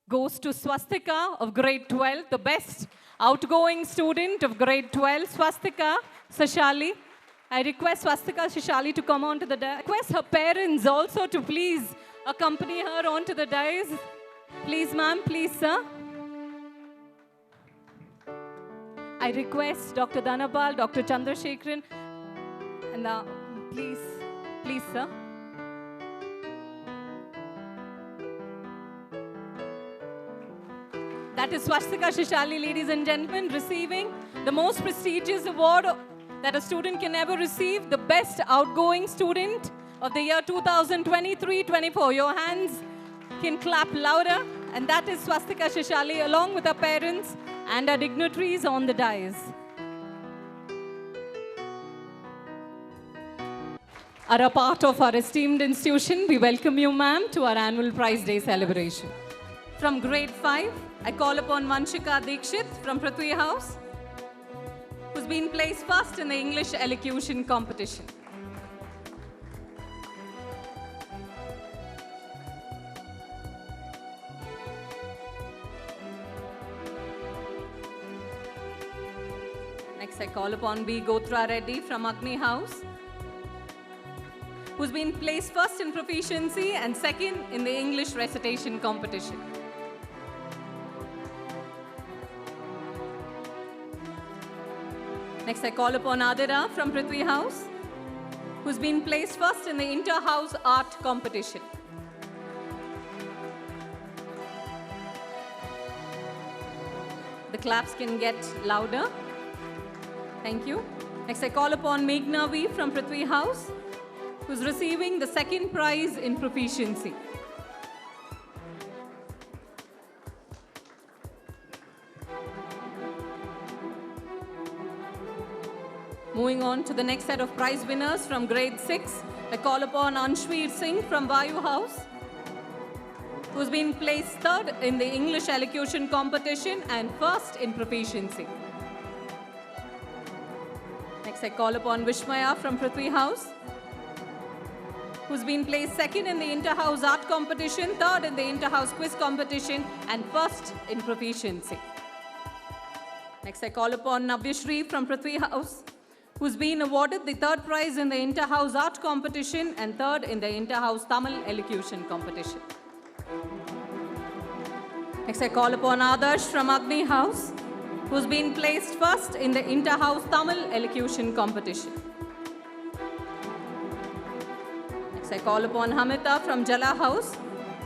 goes to Swastika of grade 12, the best outgoing student of grade 12, Swastika Sashali. I request Swastika Sashali to come onto the dais. I request her parents also to please accompany her onto the dais. Please, ma'am, please, sir. I request Dr. Dhanapal, Dr. Chandrasekharan, and please, sir. That is Swastika Shishali, ladies and gentlemen, receiving the most prestigious award that a student can ever receive, the best outgoing student of the year 2023-24. Your hands can clap louder, and that is Swastika Shishali along with her parents and our dignitaries on the dais. Are a part of our esteemed institution, we welcome you, ma'am, to our annual Prize Day celebration. From grade 5, I call upon Vanshika Dikshit from Prithvi House, who's been placed first in the English Elocution competition. Next, I call upon B. Gotra Reddy from Agni House, who's been placed first in Proficiency and second in the English recitation competition. Next, I call upon Adira from Prithvi House, who's been placed first in the inter-house art competition. The claps can get louder. Thank you. Next, I call upon Meghna V from Prithvi House, who's receiving the second prize in Proficiency. Moving on to the next set of prize winners from grade 6, I call upon Anshveer Singh from Vayu House, who's been placed third in the English Elocution competition and first in Proficiency. Next, I call upon Vishmaya from Prithvi House, who's been placed second in the inter-house art competition, third in the inter-house quiz competition, and first in Proficiency. Next, I call upon Navyashri from Prithvi House, who's been awarded the third prize in the inter-house art competition and third in the inter-house Tamil Elocution competition. Next, I call upon Adarsh from Agni House, who's been placed first in the inter-house Tamil Elocution competition. Next, I call upon Hamita from Jala House,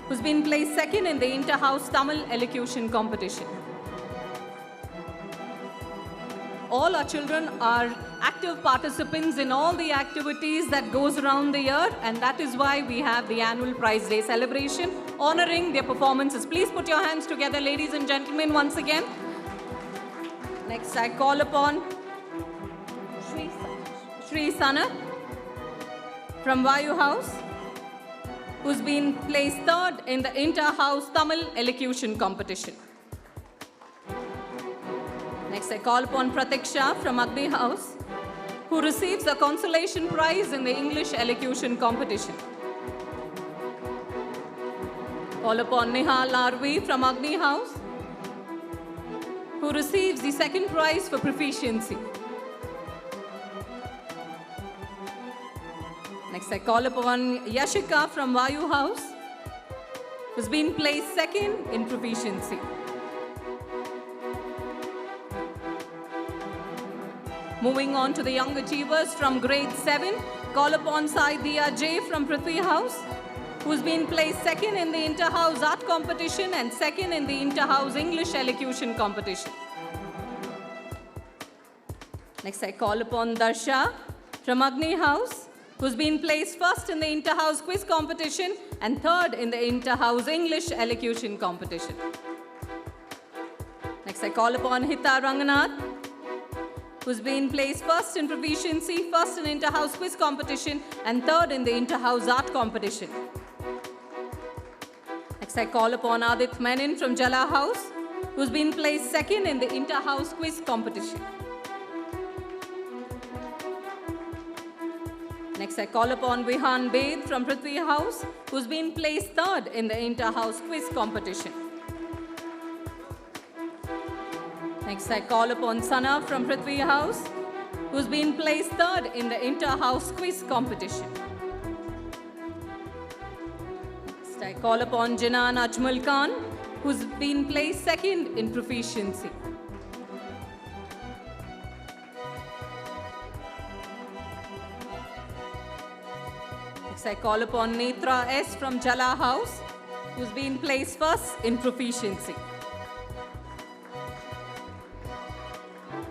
who's been placed second in the inter-house Tamil Elocution competition. All our children are active participants in all the activities that goes around the year, and that is why we have the annual Prize Day celebration honoring their performances. Please put your hands together, ladies and gentlemen, once again. Next, I call upon Shri Sanat from Vayu House, who's been placed third in the inter-house Tamil Elocution competition. Next, I call upon Pratiksha from Agni House, who receives a consolation prize in the English Elocution competition. Call upon Nihal Larvi from Agni House, who receives the second prize for proficiency. Next, I call upon Yashika from Vayu House, who's been placed second in proficiency. Moving on to the young achievers from grade 7, call upon Saidiya J from Prithvi House, who's been placed second in the inter-house art competition and second in the inter-house English elocution competition. Next, I call upon Darsha from Agni House, who's been placed first in the inter-house quiz competition and third in the inter-house English elocution competition. Next, I call upon Hita Ranganath, who's been placed first in proficiency, first in inter-house quiz competition, and third in the inter-house art competition. Next, I call upon Adit Menon from Jala House, who's been placed second in the inter-house quiz competition. Next, I call upon Vihan Bed from Prithvi House, who's been placed third in the inter-house quiz competition. Next, I call upon Sana from Prithvi House, who's been placed third in the inter-house quiz competition. Next, I call upon Jinan Ajmal Khan, who's been placed second in proficiency. Next, I call upon Netra S from Jala House, who's been placed first in proficiency.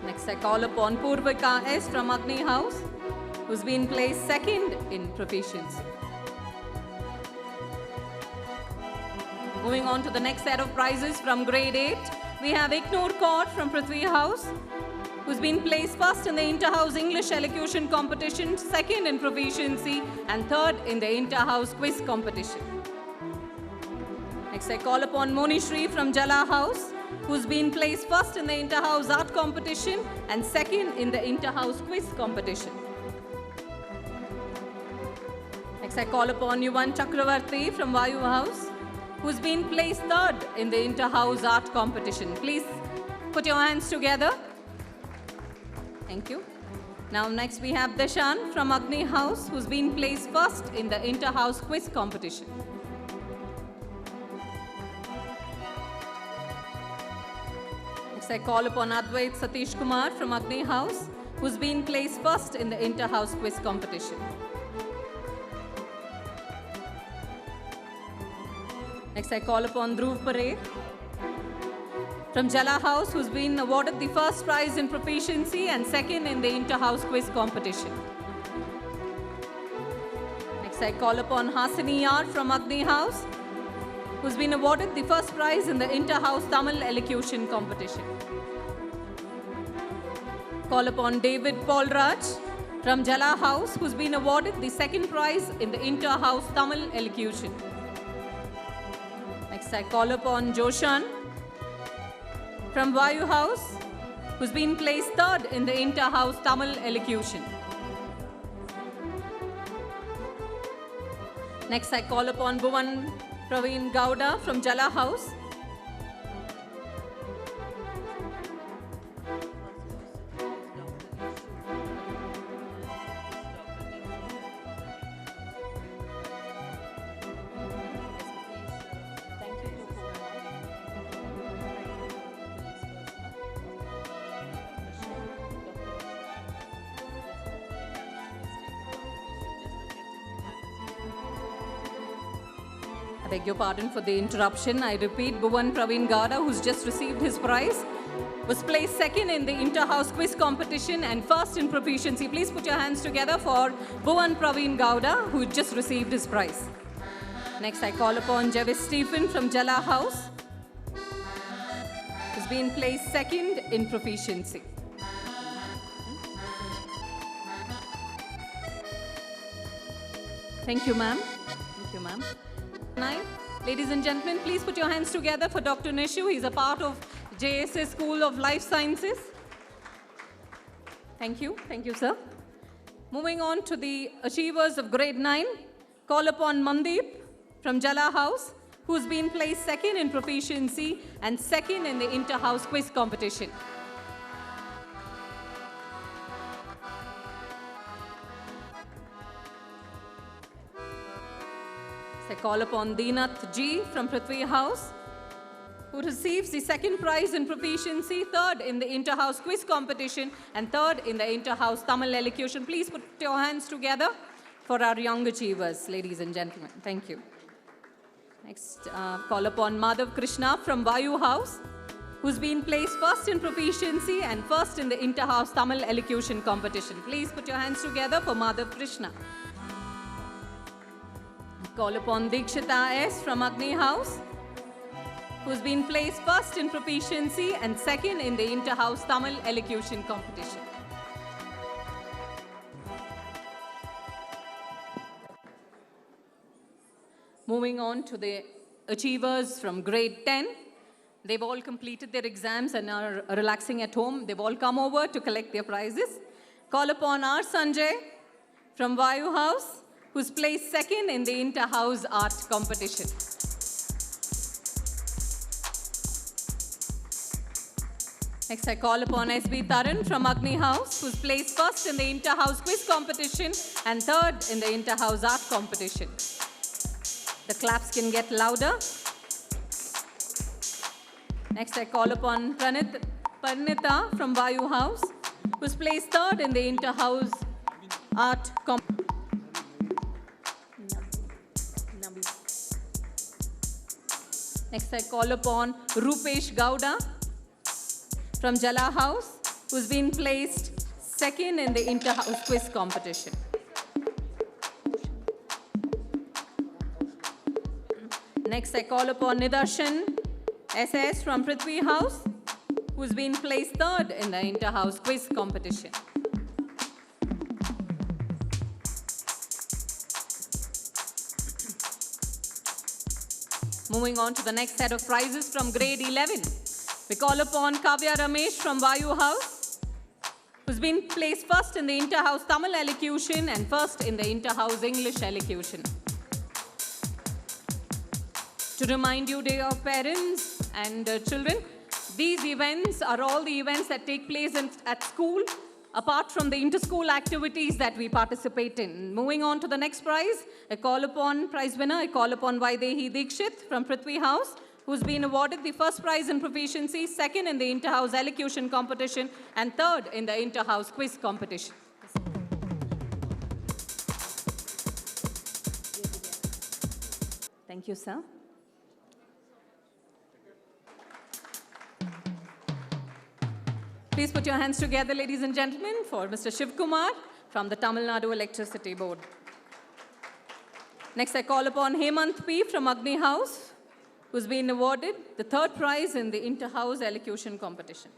Next, I call upon Purvika S from Agni House, who's been placed second in proficiency. Moving on to the next set of prizes from grade 8, we have Ignore Kaur from Prithvi House, who's been placed first in the inter-house English elocution competition, second in proficiency, and third in the inter-house quiz competition. Next, I call upon Monishri from Jala House, who's been placed first in the inter-house art competition and second in the inter-house quiz competition. Next, I call upon Yuvan Chakravarti from Vayu House, who's been placed third in the inter-house art competition. Please put your hands together. Thank you. Now next we have Deshan from Agni House, who's been placed first in the inter-house quiz competition. Next, I call upon Advait Satish Kumar from Agni House, who's been placed first in the inter-house quiz competition. Next, I call upon Dhruv Parekh from Jala House, who's been awarded the first prize in proficiency and second in the inter-house quiz competition. Next, I call upon Hasini Yar from Agni House, who's been awarded the first prize in the inter-house Tamil elocution competition. Call upon David Paulraj from Jala House, who's been awarded the second prize in the inter-house Tamil elocution. Next, I call upon Joshan from Vayu House, who's been placed third in the inter-house Tamil elocution. Next, I call upon Bhuvan Praveen Gowda from Jala House. I beg your pardon for the interruption. I repeat, Bhuvan Praveen Gowda, who's just received his prize, was placed second in the inter-house quiz competition and first in proficiency. Please put your hands together for Bhuvan Praveen Gowda, who just received his prize. Next, I call upon Javis Stephen from Jala House, who's been placed second in proficiency. Thank you, ma'am. Thank you, ma'am. Ladies and gentlemen, please put your hands together for Dr. Nishu. He's a part of JSS School of Life Sciences. Thank you. Thank you, sir. Moving on to the achievers of grade 9, call upon Mandeep from Jala House, who's been placed second in Proficiency and second in the Inter-House Quiz competition. I call upon Dinath G from Prithvi House, who receives the second prize in Proficiency, third in the Inter-House Quiz competition, and third in the Inter-House Tamil Elocution. Please put your hands together for our young achievers, ladies and gentlemen. Thank you. Next, call upon Madhav Krishna from Vayu House, who's been placed first in Proficiency and first in the Inter-House Tamil Elocution competition. Please put your hands together for Madhav Krishna. Call upon Dikshita S from Agni House, who's been placed first in Proficiency and second in the Inter-House Tamil Elocution competition. Moving on to the achievers from grade 10. They've all completed their exams and are relaxing at home. They've all come over to collect their prizes. Call upon R. Sanjay from Vayu House, who's placed second in the Inter-House Art competition. Next, I call upon S.B. Taran from Agni House, who's placed first in the Inter-House Quiz competition and third in the Inter-House Art competition. The claps can get louder. Next, I call upon Parnita from Vayu House, who's placed third in the Inter-House Art competition. Next, I call upon Rupesh Gowda from Jala House, who's been placed second in the Inter-House Quiz competition. Next, I call upon Nidarshan SS from Prithvi House, who's been placed third in the Inter-House Quiz competition. Moving on to the next set of prizes from grade 11. We call upon Kavya Ramesh from Vayu House, who's been placed first in the Inter-House Tamil Elocution and first in the Inter-House English Elocution. To remind you, dear parents and children, these events are all the events that take place at school, apart from the inter-school activities that we participate in. Moving on to the next prize, I call upon prize winner, I call upon Vaidehi Dikshit from Prithvi House, who's been awarded the first prize in Proficiency, second in the Inter-House Elocution competition, and third in the Inter-House Quiz competition. Thank you, sir. Please put your hands together, ladies and gentlemen, for Mr. Shiv Kumar from the Tamil Nadu Electricity Board. Next, I call upon Hemant P from Agni House, who's been awarded the third prize in the Inter-House Elocution competition.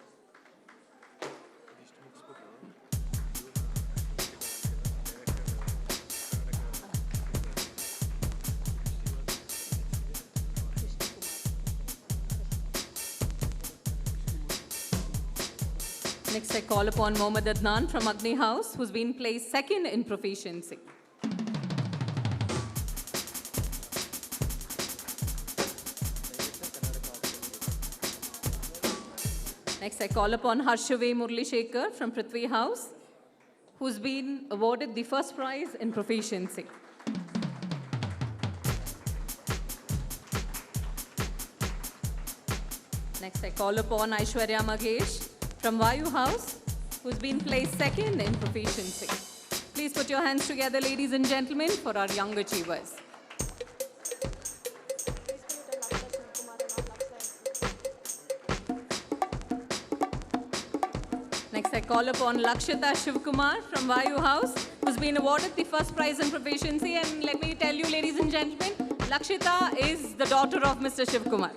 Next, I call upon Mohammad Adnan from Agni House, who's been placed second in Proficiency. Next, I call upon Harshave Murli Shekhar from Prithvi House, who's been awarded the first prize in Proficiency. Next, I call upon Aishwarya Magesh from Vayu House, who's been placed second in Proficiency. Please put your hands together, ladies and gentlemen, for our young achievers. Next, I call upon Lakshita Shivkumar from Vayu House, who's been awarded the first prize in Proficiency. And let me tell you, ladies and gentlemen, Lakshita is the daughter of Mr. Shivkumar.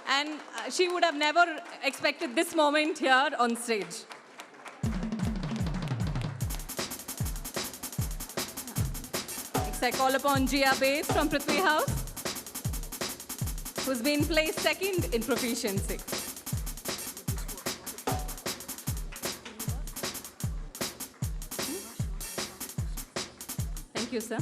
And she would have never expected this moment here on stage. Next, I call upon Jia Beth from Prithvi House, who's been placed second in Proficiency. Thank you, sir.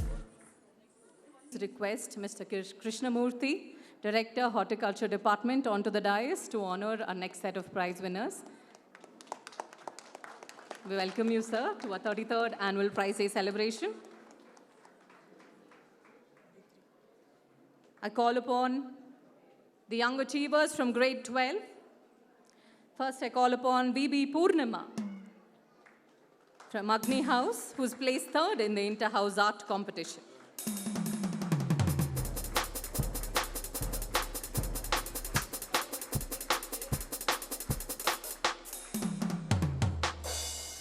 Request Mr. Krishnamurthy, Director, Horticulture Department, onto the dais to honor our next set of prize winners. We welcome you, sir, to our 33rd Annual Prize Day celebration. I call upon the young achievers from grade 12. First, I call upon VB Purnima from Agni House, who's placed third in the inter-house art competition.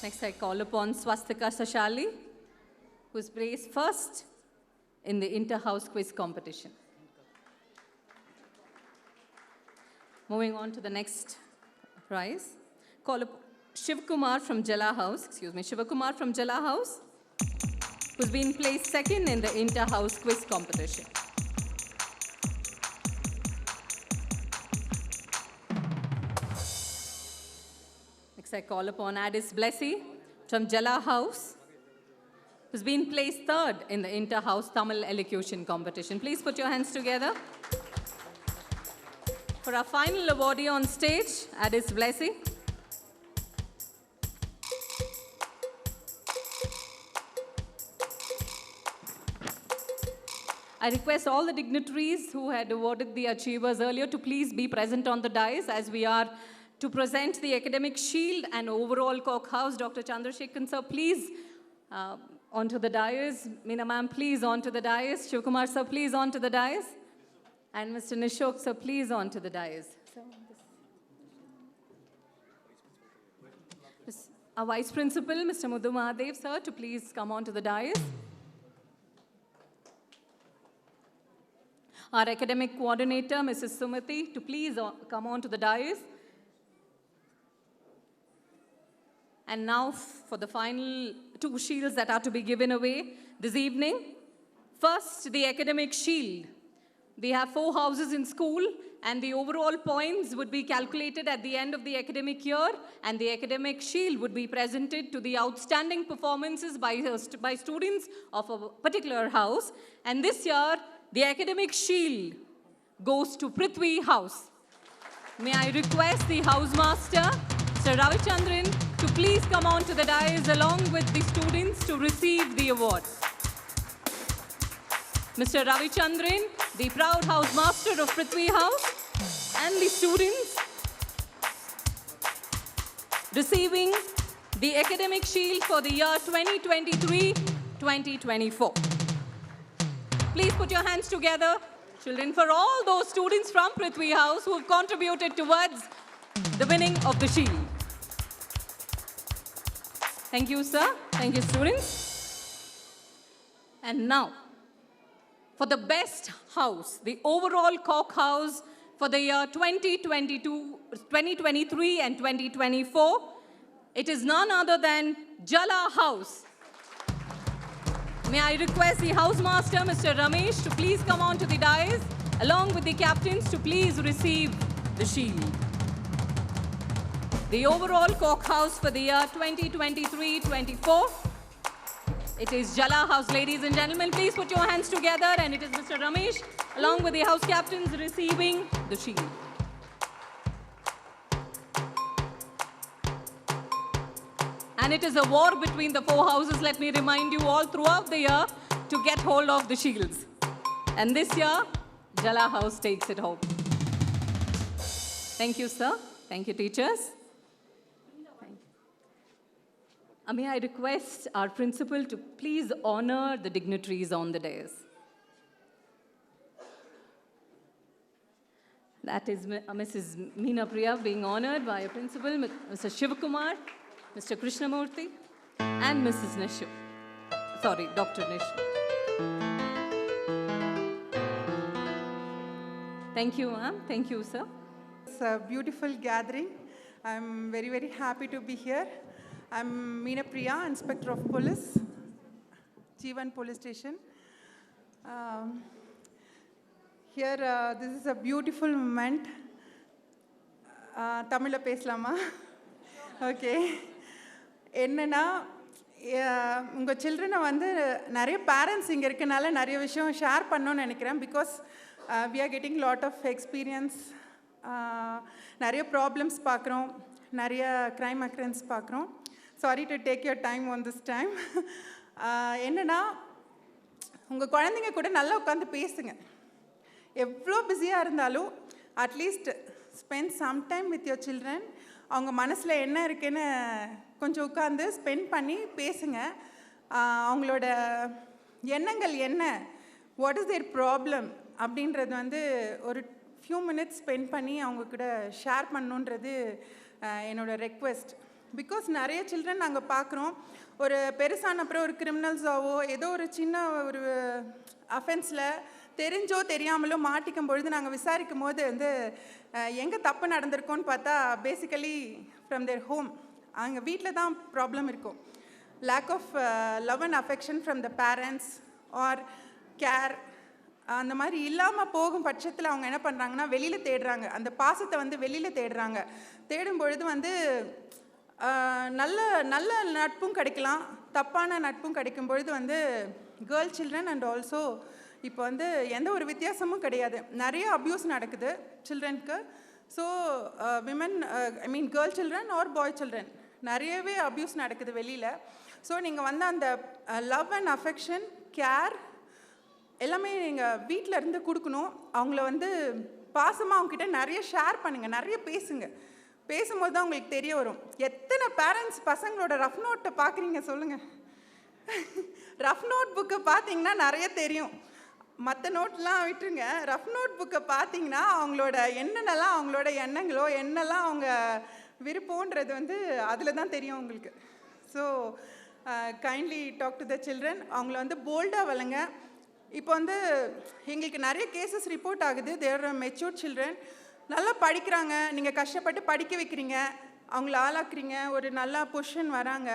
Next, I call upon Swastika Sashali, who's placed first in the inter-house quiz competition. Moving on to the next prize, call up Shivakumar from Jala House, Shivakumar from Jala House, who's been placed second in the inter-house quiz competition. Next, I call upon Addis Blessy from Jala House, who's been placed third in the inter-house Tamil Elocution competition. Please put your hands together. For our final awardee on stage, Addis Blessy. I request all the dignitaries who had awarded the achievers earlier to please be present on the dais as we are to present the academic shield and overall Cock House. Dr. Chandrasekhan sir, please onto the dais. Meena ma'am, please onto the dais. Shivakumar sir, please onto the dais. And Mr. Nishok sir, please onto the dais. Our Vice Principal, Mr. Mudhu Mahadev sir, to please come onto the dais. Our academic coordinator, Mrs. Sumati, to please come on to the dais. And now for the final two shields that are to be given away this evening. First, the academic shield. We have 4 houses in school, and the overall points would be calculated at the end of the academic year, and the academic shield would be presented to the outstanding performances by students of a particular house. And this year, the academic shield goes to Prithvi House. May I request the housemaster, Sir Ravichandran, to please come on to the dais along with the students to receive the award. Mr. Ravichandran, the proud housemaster of Prithvi House, and the students receiving the academic shield for the year 2023-2024. Please put your hands together, children, for all those students from Prithvi House who have contributed towards the winning of the shield. Thank you, sir. Thank you, students. And now, for the best house, the overall Cock House for the year 2023 and 2024, it is none other than Jala House. May I request the housemaster, Mr. Ramesh, to please come on to the dais, along with the captains, to please receive the shield. The overall Cock House for the year 2023-24, it is Jala House, ladies and gentlemen. Please put your hands together, and it is Mr. Ramesh, along with the house captains, receiving the shield. And it is a war between the 4 houses, let me remind you, all throughout the year to get hold of the shields. And this year, Jala House takes it home. Thank you, sir. Thank you, teachers. May I request our principal to please honor the dignitaries on the dais. That is Mrs. Meena Priya being honored by a principal, Mr. Shivakumar, Mr. Krishnamurthy, and Mrs. Nishu. Sorry, Dr. Nishu. Thank you, ma'am. Thank you, sir. It's a beautiful gathering. I'm very, very happy to be here. I'm Meena Priya, Inspector of Police, G1 Police Station. Here, this is a beautiful moment. Tamil peslama. Okay. என்னன்னா உங்கள் சில்ட்ரனை வந்து நிறைய parents இங்கே இருக்கனால நிறைய விஷயம் share பண்ணணும்னு நினைக்கிறேன். Because we are getting lot of experience. நிறைய ப்ராப்ளம்ஸ் பார்க்குறோம், நிறைய க்ரைம் அக்ரன்ஸ் பார்க்குறோம். Sorry to take your time on this time. என்னென்னா, உங்கள் குழந்தைங்க கூட நல்லா உட்காந்து பேசுங்க. எவ்வளோ பிஸியாக இருந்தாலும் at least spend some time with your children. அவங்க மனசில் என்ன இருக்குன்னு கொஞ்சம் உட்காந்து ஸ்பெண்ட் பண்ணி பேசுங்க. அவங்களோட எண்ணங்கள் என்ன, வாட் இஸ் தேர் ப்ராப்ளம் அப்படின்றது வந்து ஒரு ஃபியூ மினிட்ஸ் ஸ்பெண்ட் பண்ணி அவங்க கூட ஷேர் பண்ணணுன்றது என்னோடய ரெக்வெஸ்ட். பிகாஸ் நிறைய சில்ட்ரன் நாங்கள் பார்க்குறோம், ஒரு பெருசான அப்புறம் ஒரு கிரிமினல்ஸாவோ ஏதோ ஒரு சின்ன ஒரு அஃபென்ஸில் தெரிஞ்சோ தெரியாமலோ மாட்டிக்கும் பொழுது நாங்கள் விசாரிக்கும் போது வந்து எங்கே தப்பு நடந்திருக்கோன்னு பார்த்தா பேசிக்கலி ஃப்ரம் தேர் ஹோம், அங்கே வீட்டில் தான் ப்ராப்ளம் இருக்கும். Lack of love and affection from the parents or care அந்த மாதிரி இல்லாமல் போகும் பட்சத்தில் அவங்க என்ன பண்ணுறாங்கன்னா வெளியில் தேடுறாங்க. அந்த பாசத்தை வந்து வெளியில் தேடுறாங்க. தேடும் பொழுது வந்து நல்ல நல்ல நட்பும் கிடைக்கலாம், தப்பான நட்பும் கிடைக்கும் பொழுது வந்து கேர்ள் சில்ட்ரன் அண்ட் ஆல்சோ இப்போ வந்து எந்த ஒரு வித்தியாசமும் கிடையாது. நிறைய அப்யூஸ் நடக்குது சில்ட்ரனுக்கு. So women girl children or boy children நிறையவே அப்யூஸ் நடக்குது வெளியில். ஸோ நீங்கள் வந்து அந்த லவ் அண்ட் அஃபெக்ஷன், கேர் எல்லாமே நீங்கள் வீட்டில் இருந்து கொடுக்கணும். அவங்கள வந்து பாசமாக அவங்கக்கிட்ட நிறைய ஷேர் பண்ணுங்கள், நிறைய பேசுங்க. பேசும்போது தான் உங்களுக்கு தெரிய வரும். எத்தனை பேரண்ட்ஸ் பசங்களோட ரஃப் நோட்டை பார்க்குறீங்க சொல்லுங்கள்? ரஃப் நோட் புக்கை பார்த்தீங்கன்னா நிறைய தெரியும். மற்ற நோட்லாம் விட்டுருங்க, ரஃப் நோட் புக்கை பார்த்தீங்கன்னா அவங்களோட என்னென்னலாம் அவங்களோட எண்ணங்களோ என்னெல்லாம் அவங்க விருப்பன்றது வந்து அதில் தான் தெரியும் உங்களுக்கு. So kindly talk to the children. அவங்கள வந்து போல்டாக வளங்க. இப்போ வந்து எங்களுக்கு நிறைய கேசஸ் ரிப்போர்ட் ஆகுது. தேர் மெச்சூர்ட் சில்ட்ரன், நல்லா படிக்கிறாங்க, நீங்கள் கஷ்டப்பட்டு படிக்க வைக்கிறீங்க, அவங்கள ஆளாக்குறீங்க, ஒரு நல்ல பொசிஷன் வராங்க.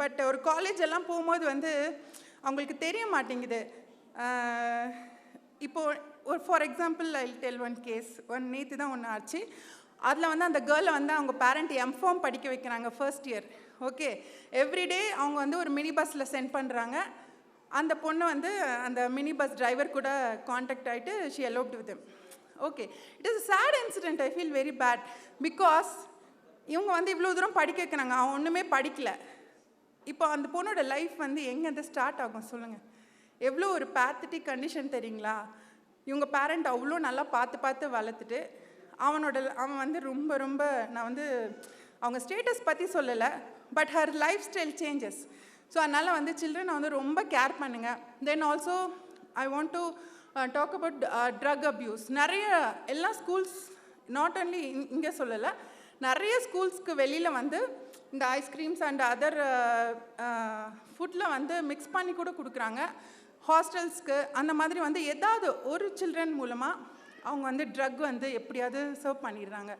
பட் ஒரு காலேஜ் எல்லாம் போகும்போது வந்து அவங்களுக்கு தெரிய மாட்டேங்குது. இப்போது ஒரு for example I tell one case. நேற்று தான் ஒன்று ஆச்சு. அதில் வந்து அந்த கேர்ளை வந்து அவங்க பேரண்ட் எம்ஃபார்ம் படிக்க வைக்கிறாங்க ஃபர்ஸ்ட் இயர். ஓகே, எவ்ரிடே அவங்க வந்து ஒரு மினி பஸ்ஸில் சென்ட் பண்ணுறாங்க. அந்த பொண்ணு வந்து அந்த மினி பஸ் டிரைவர் கூட காண்டாக்ட் ஆகிட்டு she eloped with him. Okay, it is sad incident. I feel very bad. Because இவங்க வந்து இவ்வளோ தூரம் படிக்க வைக்கிறாங்க, அவன் ஒன்றுமே படிக்கலை. இப்போ அந்த பொண்ணோட லைஃப் வந்து எங்கேருந்து ஸ்டார்ட் ஆகும் சொல்லுங்கள்? எவ்வளோ ஒரு பேத்தட்டிக் கண்டிஷன் தெரியுங்களா? இவங்க பேரண்ட் அவ்வளோ நல்லா பார்த்து பார்த்து வளர்த்துட்டு அவன் வந்து ரொம்ப ரொம்ப நான் வந்து அவங்க ஸ்டேட்டஸ் பற்றி சொல்லலை, but her lifestyle changes. So அதனால் வந்து சில்ட்ரனை வந்து ரொம்ப கேர் பண்ணுங்கள். Then also I want to talk about drug abuse. நிறைய எல்லா ஸ்கூல்ஸ், நாட் ஒன்லி இங்கே சொல்லலை, நிறைய ஸ்கூல்ஸ்க்கு வெளியில் வந்து இந்த ஐஸ்கிரீம்ஸ் அண்ட் அதர் ஃபுட்டில் வந்து மிக்ஸ் பண்ணி கூட கொடுக்குறாங்க. ஹாஸ்டல்ஸ்க்கு அந்த மாதிரி வந்து ஏதாவது ஒரு சில்ட்ரன் மூலமாக அவங்க வந்து ட்ரக் வந்து எப்படியாவது சர்வ் பண்ணிடுறாங்க.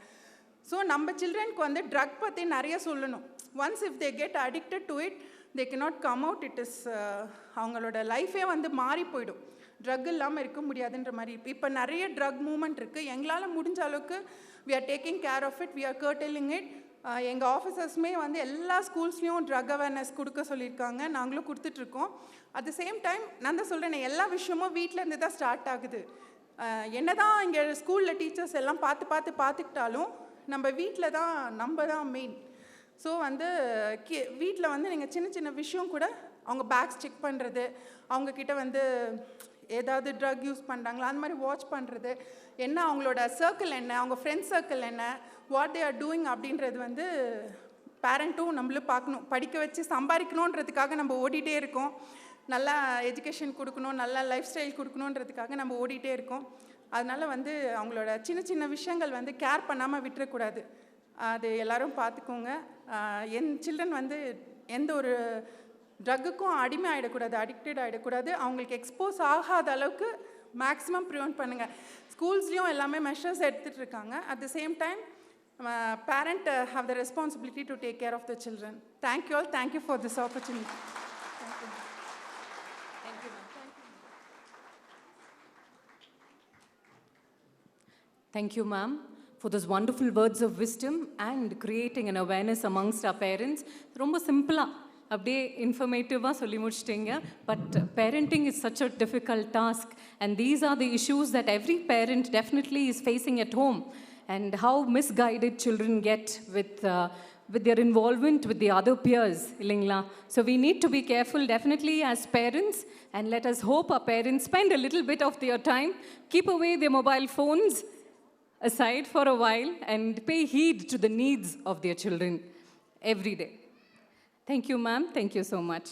ஸோ நம்ம சில்ட்ரனுக்கு வந்து ட்ரக் பற்றி நிறைய சொல்லணும். Once if they get addicted to it they cannot come out. It is அவங்களோட லைஃபே வந்து மாறி போயிடும். ட்ரக் இல்லாமல் இருக்க முடியாதுன்ற மாதிரி இப்போ நிறைய ட்ரக் மூமெண்ட் இருக்குது. எங்களால் முடிஞ்ச அளவுக்கு we are taking care of it, we are curtailing it. எங்கள் ஆஃபீஸர்ஸுமே வந்து எல்லா ஸ்கூல்ஸ்லேயும் ட்ரக் அவேர்னஸ் கொடுக்க சொல்லியிருக்காங்க, நாங்களும் கொடுத்துட்ருக்கோம். அட் த சேம் டைம் நான் தான் சொல்கிறேன், எல்லா விஷயமும் வீட்டிலேருந்து தான் ஸ்டார்ட் ஆகுது. என்ன தான் இங்கே ஸ்கூலில் டீச்சர்ஸ் எல்லாம் பார்த்துக்கிட்டாலும் நம்ம வீட்டில் தான் நம்ம தான் மெயின். ஸோ வந்து வீட்டில் வந்து நீங்கள் சின்ன சின்ன விஷயம் கூட அவங்க பேக்ஸ் செக் பண்ணுறது, அவங்கக்கிட்ட வந்து ஏதாவது ட்ரக் யூஸ் பண்ணுறாங்களா அந்த மாதிரி வாட்ச் பண்ணுறது, என்ன அவங்களோட சர்க்கிள் என்ன, அவங்க ஃப்ரெண்ட்ஸ் சர்க்கிள் என்ன, வாட் தே ஆர் டூயிங் அப்படின்றது வந்து பேரண்ட்டும் நம்மளும் பார்க்கணும். படிக்க வச்சு சம்பாதிக்கணுன்றதுக்காக நம்ம ஓடிட்டே இருக்கோம், நல்லா எஜுகேஷன் கொடுக்கணும், நல்லா லைஃப் ஸ்டைல் கொடுக்கணுன்றதுக்காக நம்ம ஓடிட்டே இருக்கோம். அதனால் வந்து அவங்களோட சின்ன சின்ன விஷயங்கள் வந்து கேர் பண்ணாமல் விட்டுறக்கூடாது. அது எல்லோரும் பார்த்துக்கோங்க. என் சில்ட்ரன் வந்து எந்த ஒரு ட்ரக்குக்கும் அடிமை ஆகிடக்கூடாது, அடிக்டட் ஆகிடக்கூடாது. அவங்களுக்கு எக்ஸ்போஸ் ஆகாத அளவுக்கு மேக்ஸிமம் ப்ரிவெண்ட் பண்ணுங்கள். ஸ்கூல்ஸ்லேயும் எல்லாமே மெஷர்ஸ் எடுத்துகிட்டு இருக்காங்க. At the same time parent have the responsibility to take care of the children. Thank you all. Thank you for this opportunity. Thank you. Thank you, ma'am. Thank you, ma'am, for those wonderful words of wisdom and creating an awareness amongst our parents. ரொம்ப சிம்பிளாக அப்படியே இன்ஃபர்மேட்டிவாக சொல்லி முடிச்சிட்டிங்க. But parenting is such a difficult task, and these are the issues that every parent definitely is facing at home, and how misguided children get with their involvement with the other peers, illingla. So we need to be careful definitely as parents, and let us hope our parents spend a little bit of their time, keep away their mobile phones aside for a while, and pay heed to the needs of their children every day. Thank you, ma'am. Thank you so much.